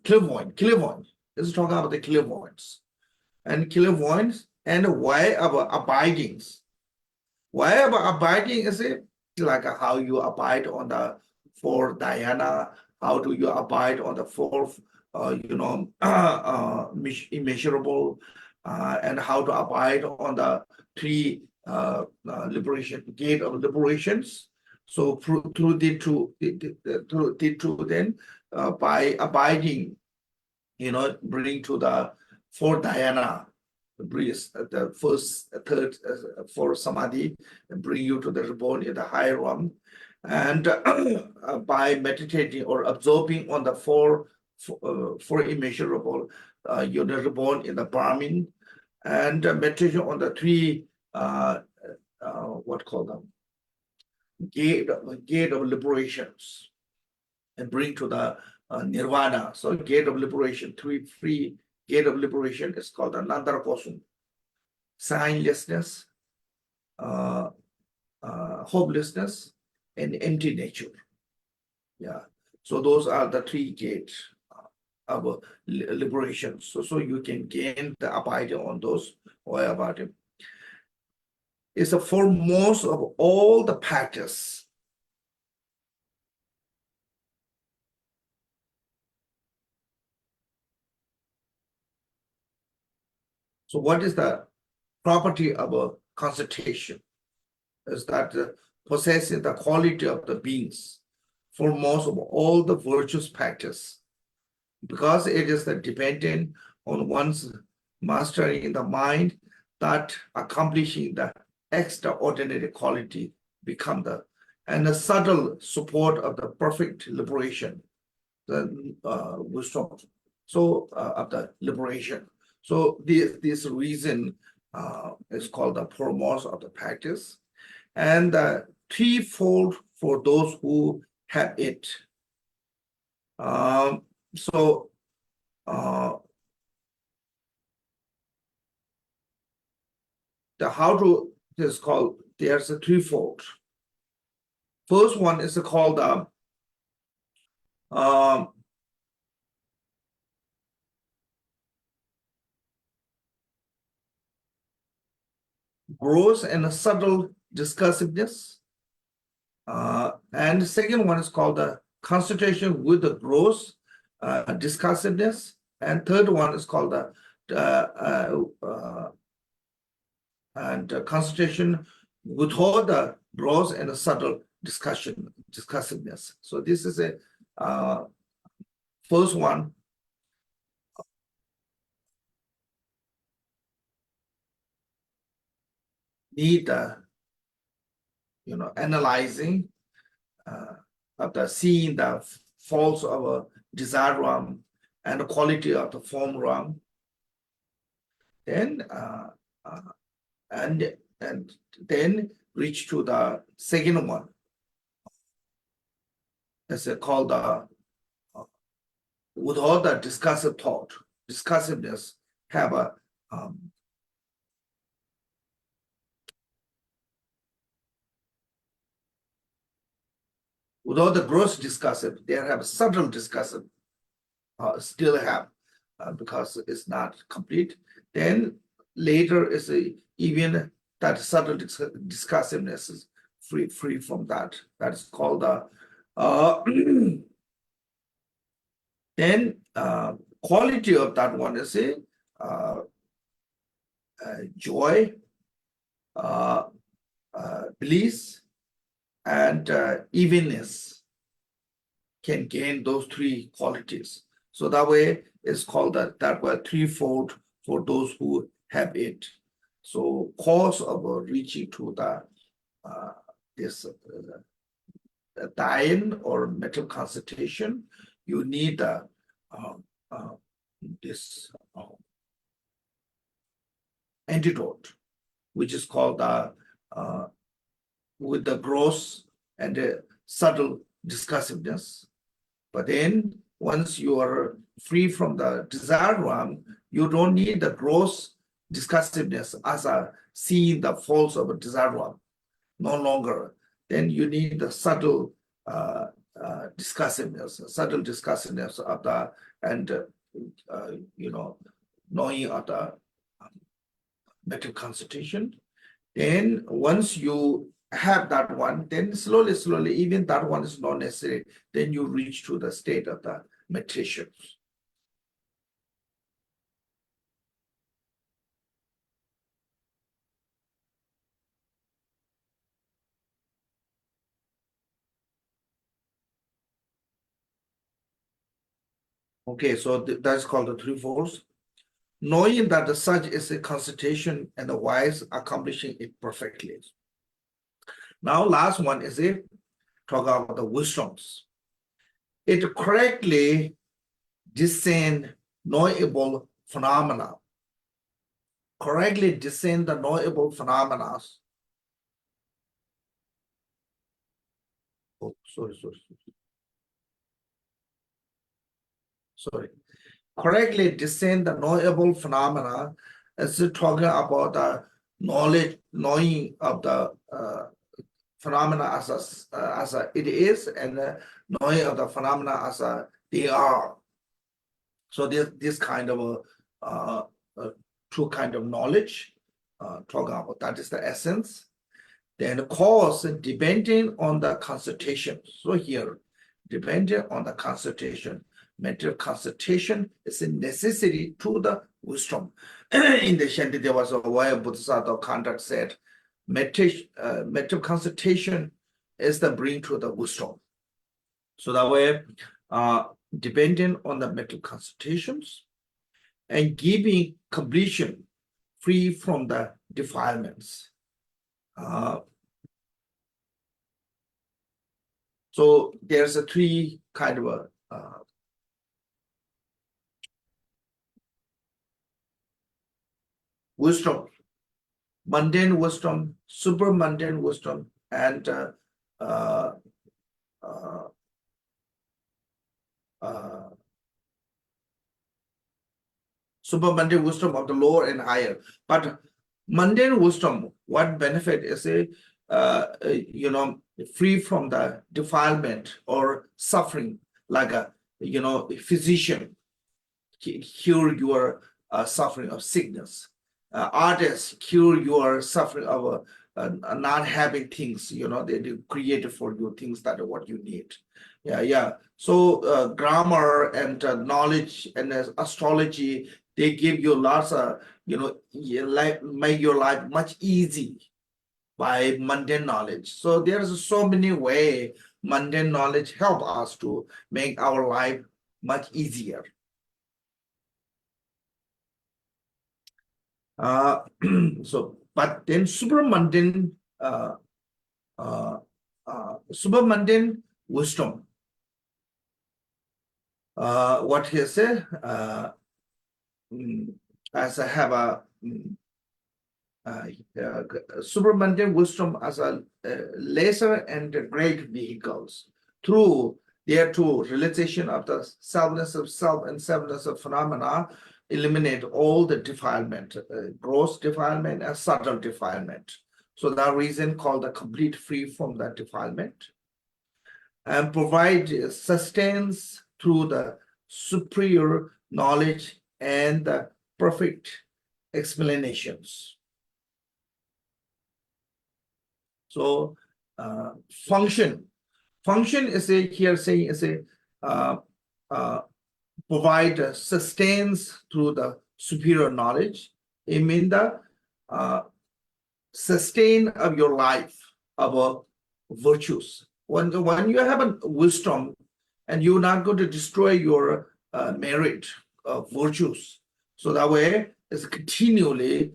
Clairvoyant. It's talking about the clairvoyance. And clairvoyance and the way of abidings. Way of abiding is like how you abide on the four dhyana, how do you abide on the fourth, immeasurable, and how to abide on the three liberation, gate of liberations. So through the two, then by abiding, bring to the four dhyana, breeze, the first, third, for samadhi, and bring you to the reborn in the higher realm. And by meditating or absorbing on the four immeasurable, unit reborn in the Brahmin, and meditation on the three what call them gate of liberations, and bring to the nirvana. So gate of liberation, three free gate of liberation is called the Nandara Kosum. Signlessness, hopelessness, and empty nature. Yeah. So those are the three gates of liberation. So you can gain the abide on those or about it. It's the foremost of all the practice. So what is the property of a concentration? Is that possessing the quality of the beings, foremost of all the virtuous practice, because it is the dependent on one's mastery in the mind, that accomplishing the extraordinary quality become and the subtle support of the perfect liberation, the wisdom, so of the liberation. So this reason is called the foremost of the practice, and the threefold for those who have it. So the how to this called, there's a threefold. First one is called gross and subtle discursiveness, and the second one is called the concentration with the gross discursiveness, and third one is called the concentration with all the gross and subtle discursiveness. So this is a first one. Need analyzing of the seeing the faults of a desire realm and the quality of the form realm. Then and then reach to the second one. That's called the with all the discursive thought, discursiveness have a with all the gross discursive, they have a subtle discursive, still have, because it's not complete. Then later is even that subtle discursiveness is free from that. That is called the then quality of that one is joy, bliss, and evenness can gain those three qualities. So that way it's called that were threefold for those who have it. So cause of reaching to the this dying or mental concentration, you need this antidote, which is called the with the gross and the subtle discursiveness. But then once you are free from the desire realm, you don't need the gross discursiveness as a seeing the faults of a desire realm. No longer. Then you need the subtle discursiveness of the and knowing of the mental concentration. Then once you have that one, then slowly, even that one is not necessary. Then you reach to the state of the meditation. Okay, so that's called the three-folds. Knowing that the such is a concentration and the wise accomplishing it perfectly. Now, last one is talk about the wisdoms. It correctly discern knowable phenomena, correctly discern the knowable phenomena. Oh, sorry. Correctly discern the knowable phenomena is talking about the knowing of the phenomena as it is, and knowing of the phenomena as they are. So this kind of two kind of knowledge talking about, that is the essence. Then the cause depending on the consultation. So here, depending on the consultation, mental consultation is a necessity to the wisdom. In the Shanti, there was a way Bodhisattva conduct said, mental consultation is the bring to the wisdom. So that way, depending on the mental consultations and giving completion free from the defilements. So there's a three kind of wisdom: mundane wisdom, super mundane wisdom, and super mundane wisdom of the lower and higher. But mundane wisdom, what benefit is it? Free from the defilement or suffering, like a physician cure your suffering of sickness. Artists cure your suffering of not having things. They create for you things that are what you need. Yeah. So grammar and knowledge and astrology, they give you lots of make your life much easy by mundane knowledge. So there's so many ways mundane knowledge help us to make our life much easier. But then super mundane wisdom. What he said, as I have a super mundane wisdom as a lesser and great vehicles through their two realization of the selfness of self and selfness of phenomena, eliminate all the defilement, gross defilement and subtle defilement. So that reason called the complete free from that defilement, and provide sustains through the superior knowledge and the perfect explanations. So function is a here saying is a provide sustains through the superior knowledge. It means the sustain of your life of virtues. When you have a wisdom, and you're not going to destroy your merit of virtues. So that way it's continually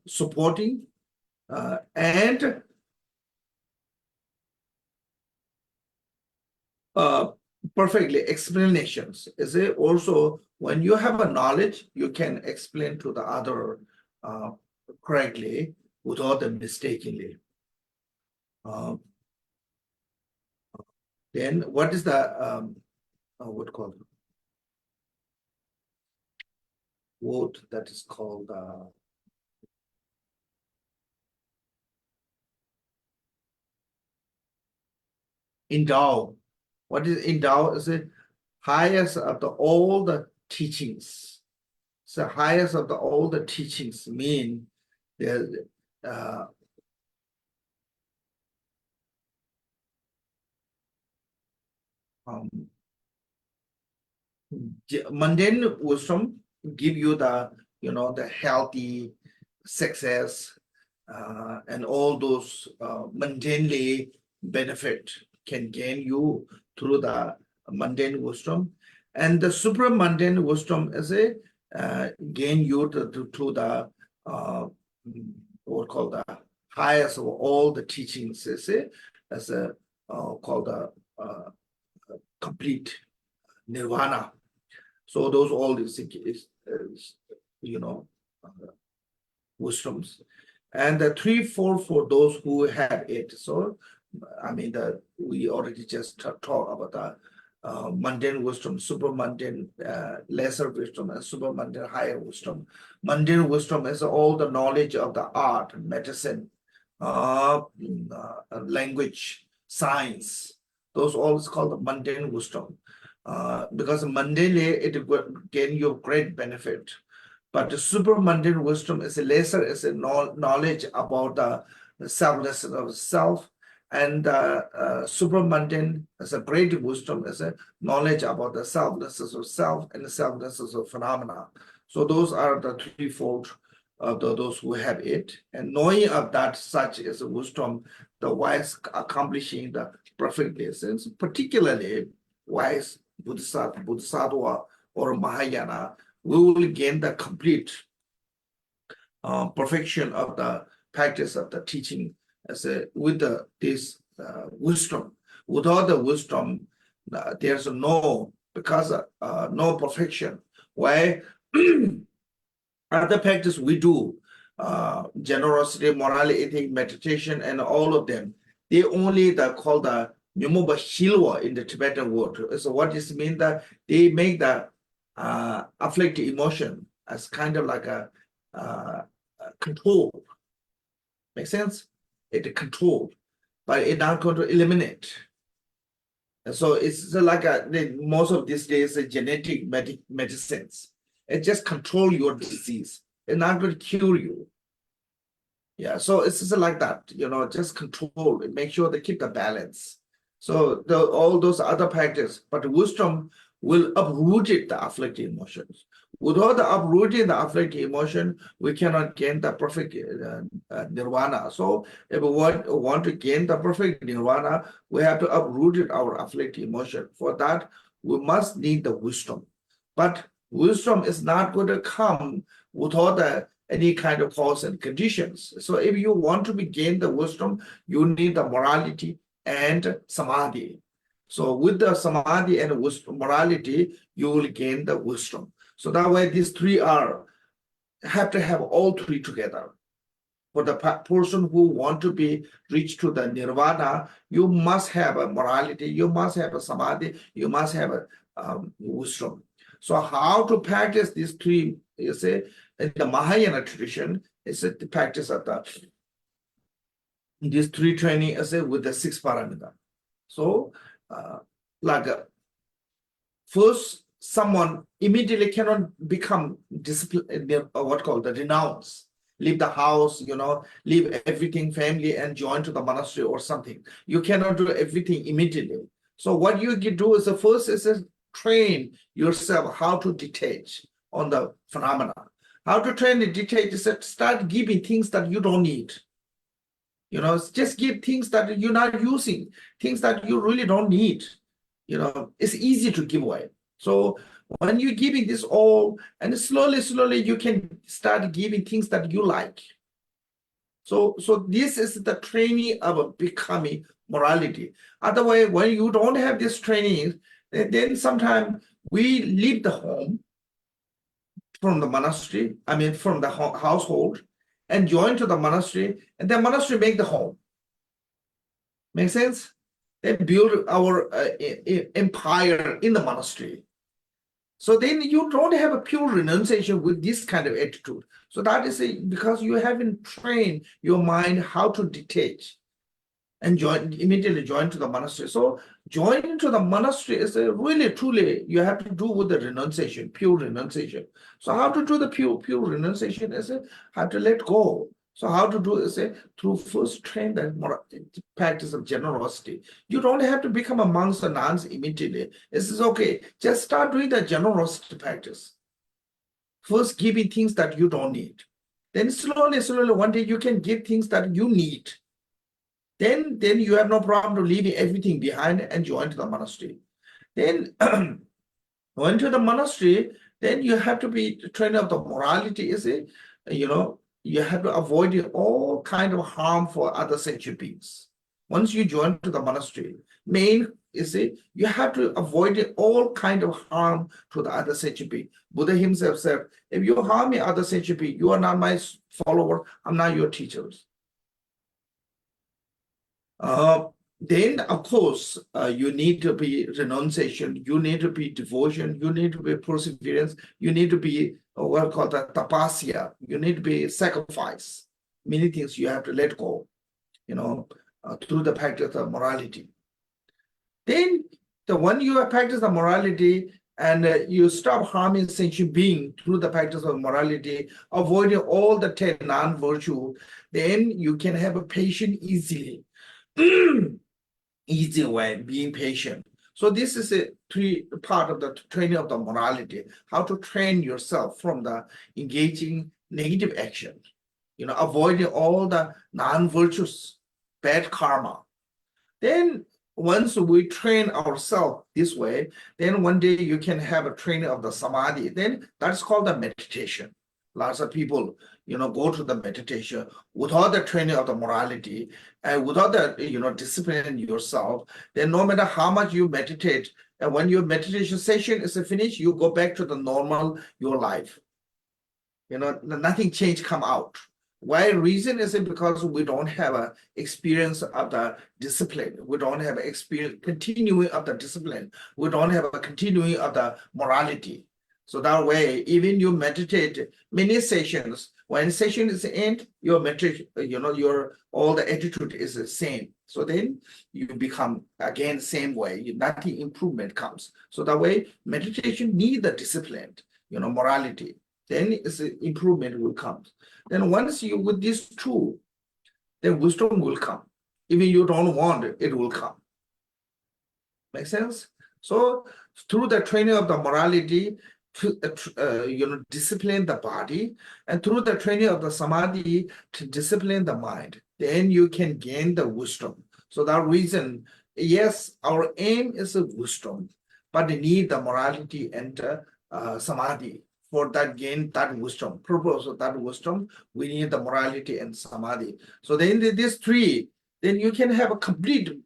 supporting and perfectly explanations. Is it also when you have a knowledge, you can explain to the other correctly without them mistakenly. Then what is the what called word that is called endow? What is endow? Is it highest of all the teachings? So highest of all the teachings mean the mundane wisdom give you the the healthy success and all those mundanely benefit can gain you through the mundane wisdom, and the super mundane wisdom is a gain you to the what called the highest of all the teachings is a as a called the complete nirvana. So those all is you know, wisdoms, and the 3, 4 for those who have it. So, I mean, we already just talked about the mundane wisdom, super mundane, lesser wisdom, and super mundane, higher wisdom. Mundane wisdom is all the knowledge of the art, medicine, language, science. Those all is called the mundane wisdom. Because mundanely it will gain you great benefit. But the super mundane wisdom is a lesser, is a knowledge about the selflessness of self, and super mundane is a great wisdom, is a knowledge about the selflessness of self and the selflessness of phenomena. So those are the threefold of those who have it, and knowing of that such is a wisdom, the wise accomplishing the perfect lessons, particularly wise Bodhisattva or Mahayana, we will gain the complete perfection of the practice of the teaching with this wisdom. Without the wisdom, there's no perfection. Why? Other practice we do, generosity, morality, meditation, and all of them, they only called the Nyomoba Shilwa in the Tibetan word. So what does mean? That they make the afflicted emotion as kind of like a control. Make sense? It controlled, but it's not going to eliminate. And so it's like most of these days genetic medicines. It just control your disease. It's not going to cure you. Yeah, so it's just like that, just control it, make sure they keep the balance. So all those other practices, but wisdom will uproot the afflicted emotions. Without the uprooting the afflicted emotion, we cannot gain the perfect nirvana. So if we want to gain the perfect nirvana, we have to uproot our afflicted emotion. For that, we must need the wisdom. But wisdom is not going to come without any kind of cause and conditions. So if you want to gain the wisdom, you need the morality and samadhi. So with the samadhi and wisdom, morality, you will gain the wisdom. So that way these three have to have all three together. For the person who want to reach to the nirvana, you must have a morality, you must have a samadhi, you must have a wisdom. So how to practice these three, you say, in the Mahayana tradition, is the practice of these three training with the 6 paramita. So first, someone immediately cannot become disciplined, what called the renounce, leave the house, leave everything, family, and join to the monastery or something. You cannot do everything immediately. So what you can do is the first is train yourself how to detach on the phenomena. How to train the detach is start giving things that you don't need. Just give things that you're not using, things that you really don't need. It's easy to give away. So when you're giving this all, and slowly you can start giving things that you like. So this is the training of becoming morality. Otherwise, when you don't have this training, then sometimes we leave the home from the monastery, from the household, and join to the monastery, and the monastery make the home. Make sense? They build our empire in the monastery. So then you don't have a pure renunciation with this kind of attitude. So that is because you haven't trained your mind how to detach and immediately join to the monastery. So joining to the monastery is really truly you have to do with the renunciation, pure renunciation. So how to do the pure renunciation is how to let go. So how to do is through first train the practice of generosity. You don't have to become a monk or nuns immediately. It's okay. Just start doing the generosity practice. First giving things that you don't need. Then slowly one day you can give things that you need. Then you have no problem to leaving everything behind and join to the monastery. Then going to the monastery, then you have to be trained up the morality, you have to avoid all kind of harm for other sentient beings. Once you join to the monastery, main you see, you have to avoid all kind of harm to the other sentient being. Buddha himself said, if you harm the other sentient being, you are not my follower, I'm not your teachers. Then, of course, you need to be renunciation, you need to be devotion, you need to be perseverance, you need to be what called the tapasya, you need to be sacrifice. Many things you have to let go, through the practice of morality. Then, when you practice the morality and you stop harming sentient being through the practice of morality, avoiding all the 10 non-virtue, then you can have a patient easily. Easy way, being patient. So this is a part of the training of the morality, how to train yourself from the engaging negative action, avoiding all the non-virtuous, bad karma. Then once we train ourselves this way, then one day you can have a training of the samadhi. Then that's called the meditation. Lots of people, go to the meditation without the training of the morality and without the, discipline yourself. Then no matter how much you meditate, and when your meditation session is finished, you go back to the normal, your life. Nothing change come out. Why reason is it? Because we don't have a experience of the discipline. We don't have experience continuing of the discipline. We don't have a continuing of the morality. So that way, even you meditate many sessions, when session is end, your meditation, your all the attitude is the same. So then you become again same way. Nothing improvement comes. So that way, meditation need the discipline, morality. Then it's improvement will come. Then once you with these two, then wisdom will come. Even you don't want it, it will come. Make sense? So through the training of the morality, to discipline the body, and through the training of the samadhi to discipline the mind, then you can gain the wisdom. So that reason, yes, our aim is a wisdom, but they need the morality and samadhi. For that gain that wisdom, purpose of that wisdom, we need the morality and samadhi. So then these three, then you can have a complete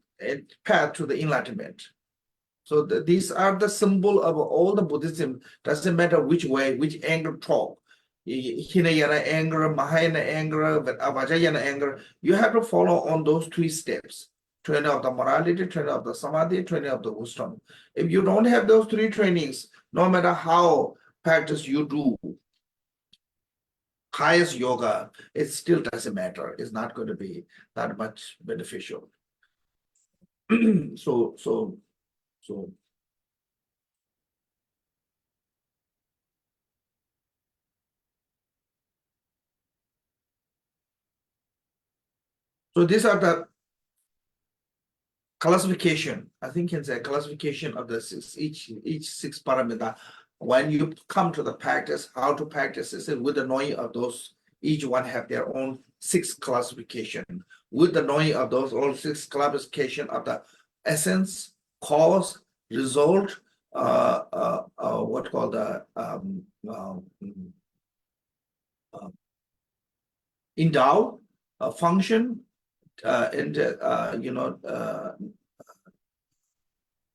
path to the enlightenment. So these are the symbol of all the Buddhism. Doesn't matter which way, which angle talk. Hinayana anger, Mahayana anger, Vajrayana anger. You have to follow on those 3 steps. Training of the morality, training of the samadhi, training of the wisdom. If you don't have those 3 trainings, no matter how practice you do, highest yoga, it still doesn't matter. It's not going to be that much beneficial. So these are the classification. I think it's a classification of the each 6 parameter. When you come to the practice, how to practice is with the knowing of those, each one have their own 6 classification. With the knowing of those all 6 classification of the essence, cause, result, what called the endow, function, and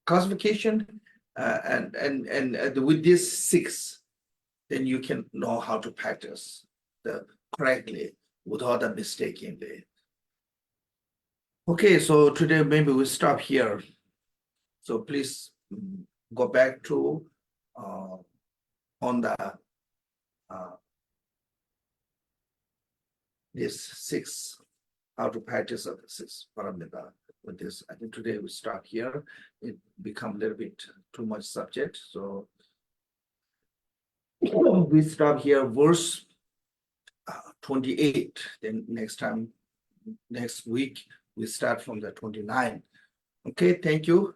classification, and with these 6, then you can know how to practice correctly without a mistakenly. Okay, so today maybe we stop here. So please go back to on the this 6, how to practice of the 6 parameter with this. I think today we stop here. It become a little bit too much subject. So we stop here, verse 28. Then next week, we start from the 29. Okay, thank you.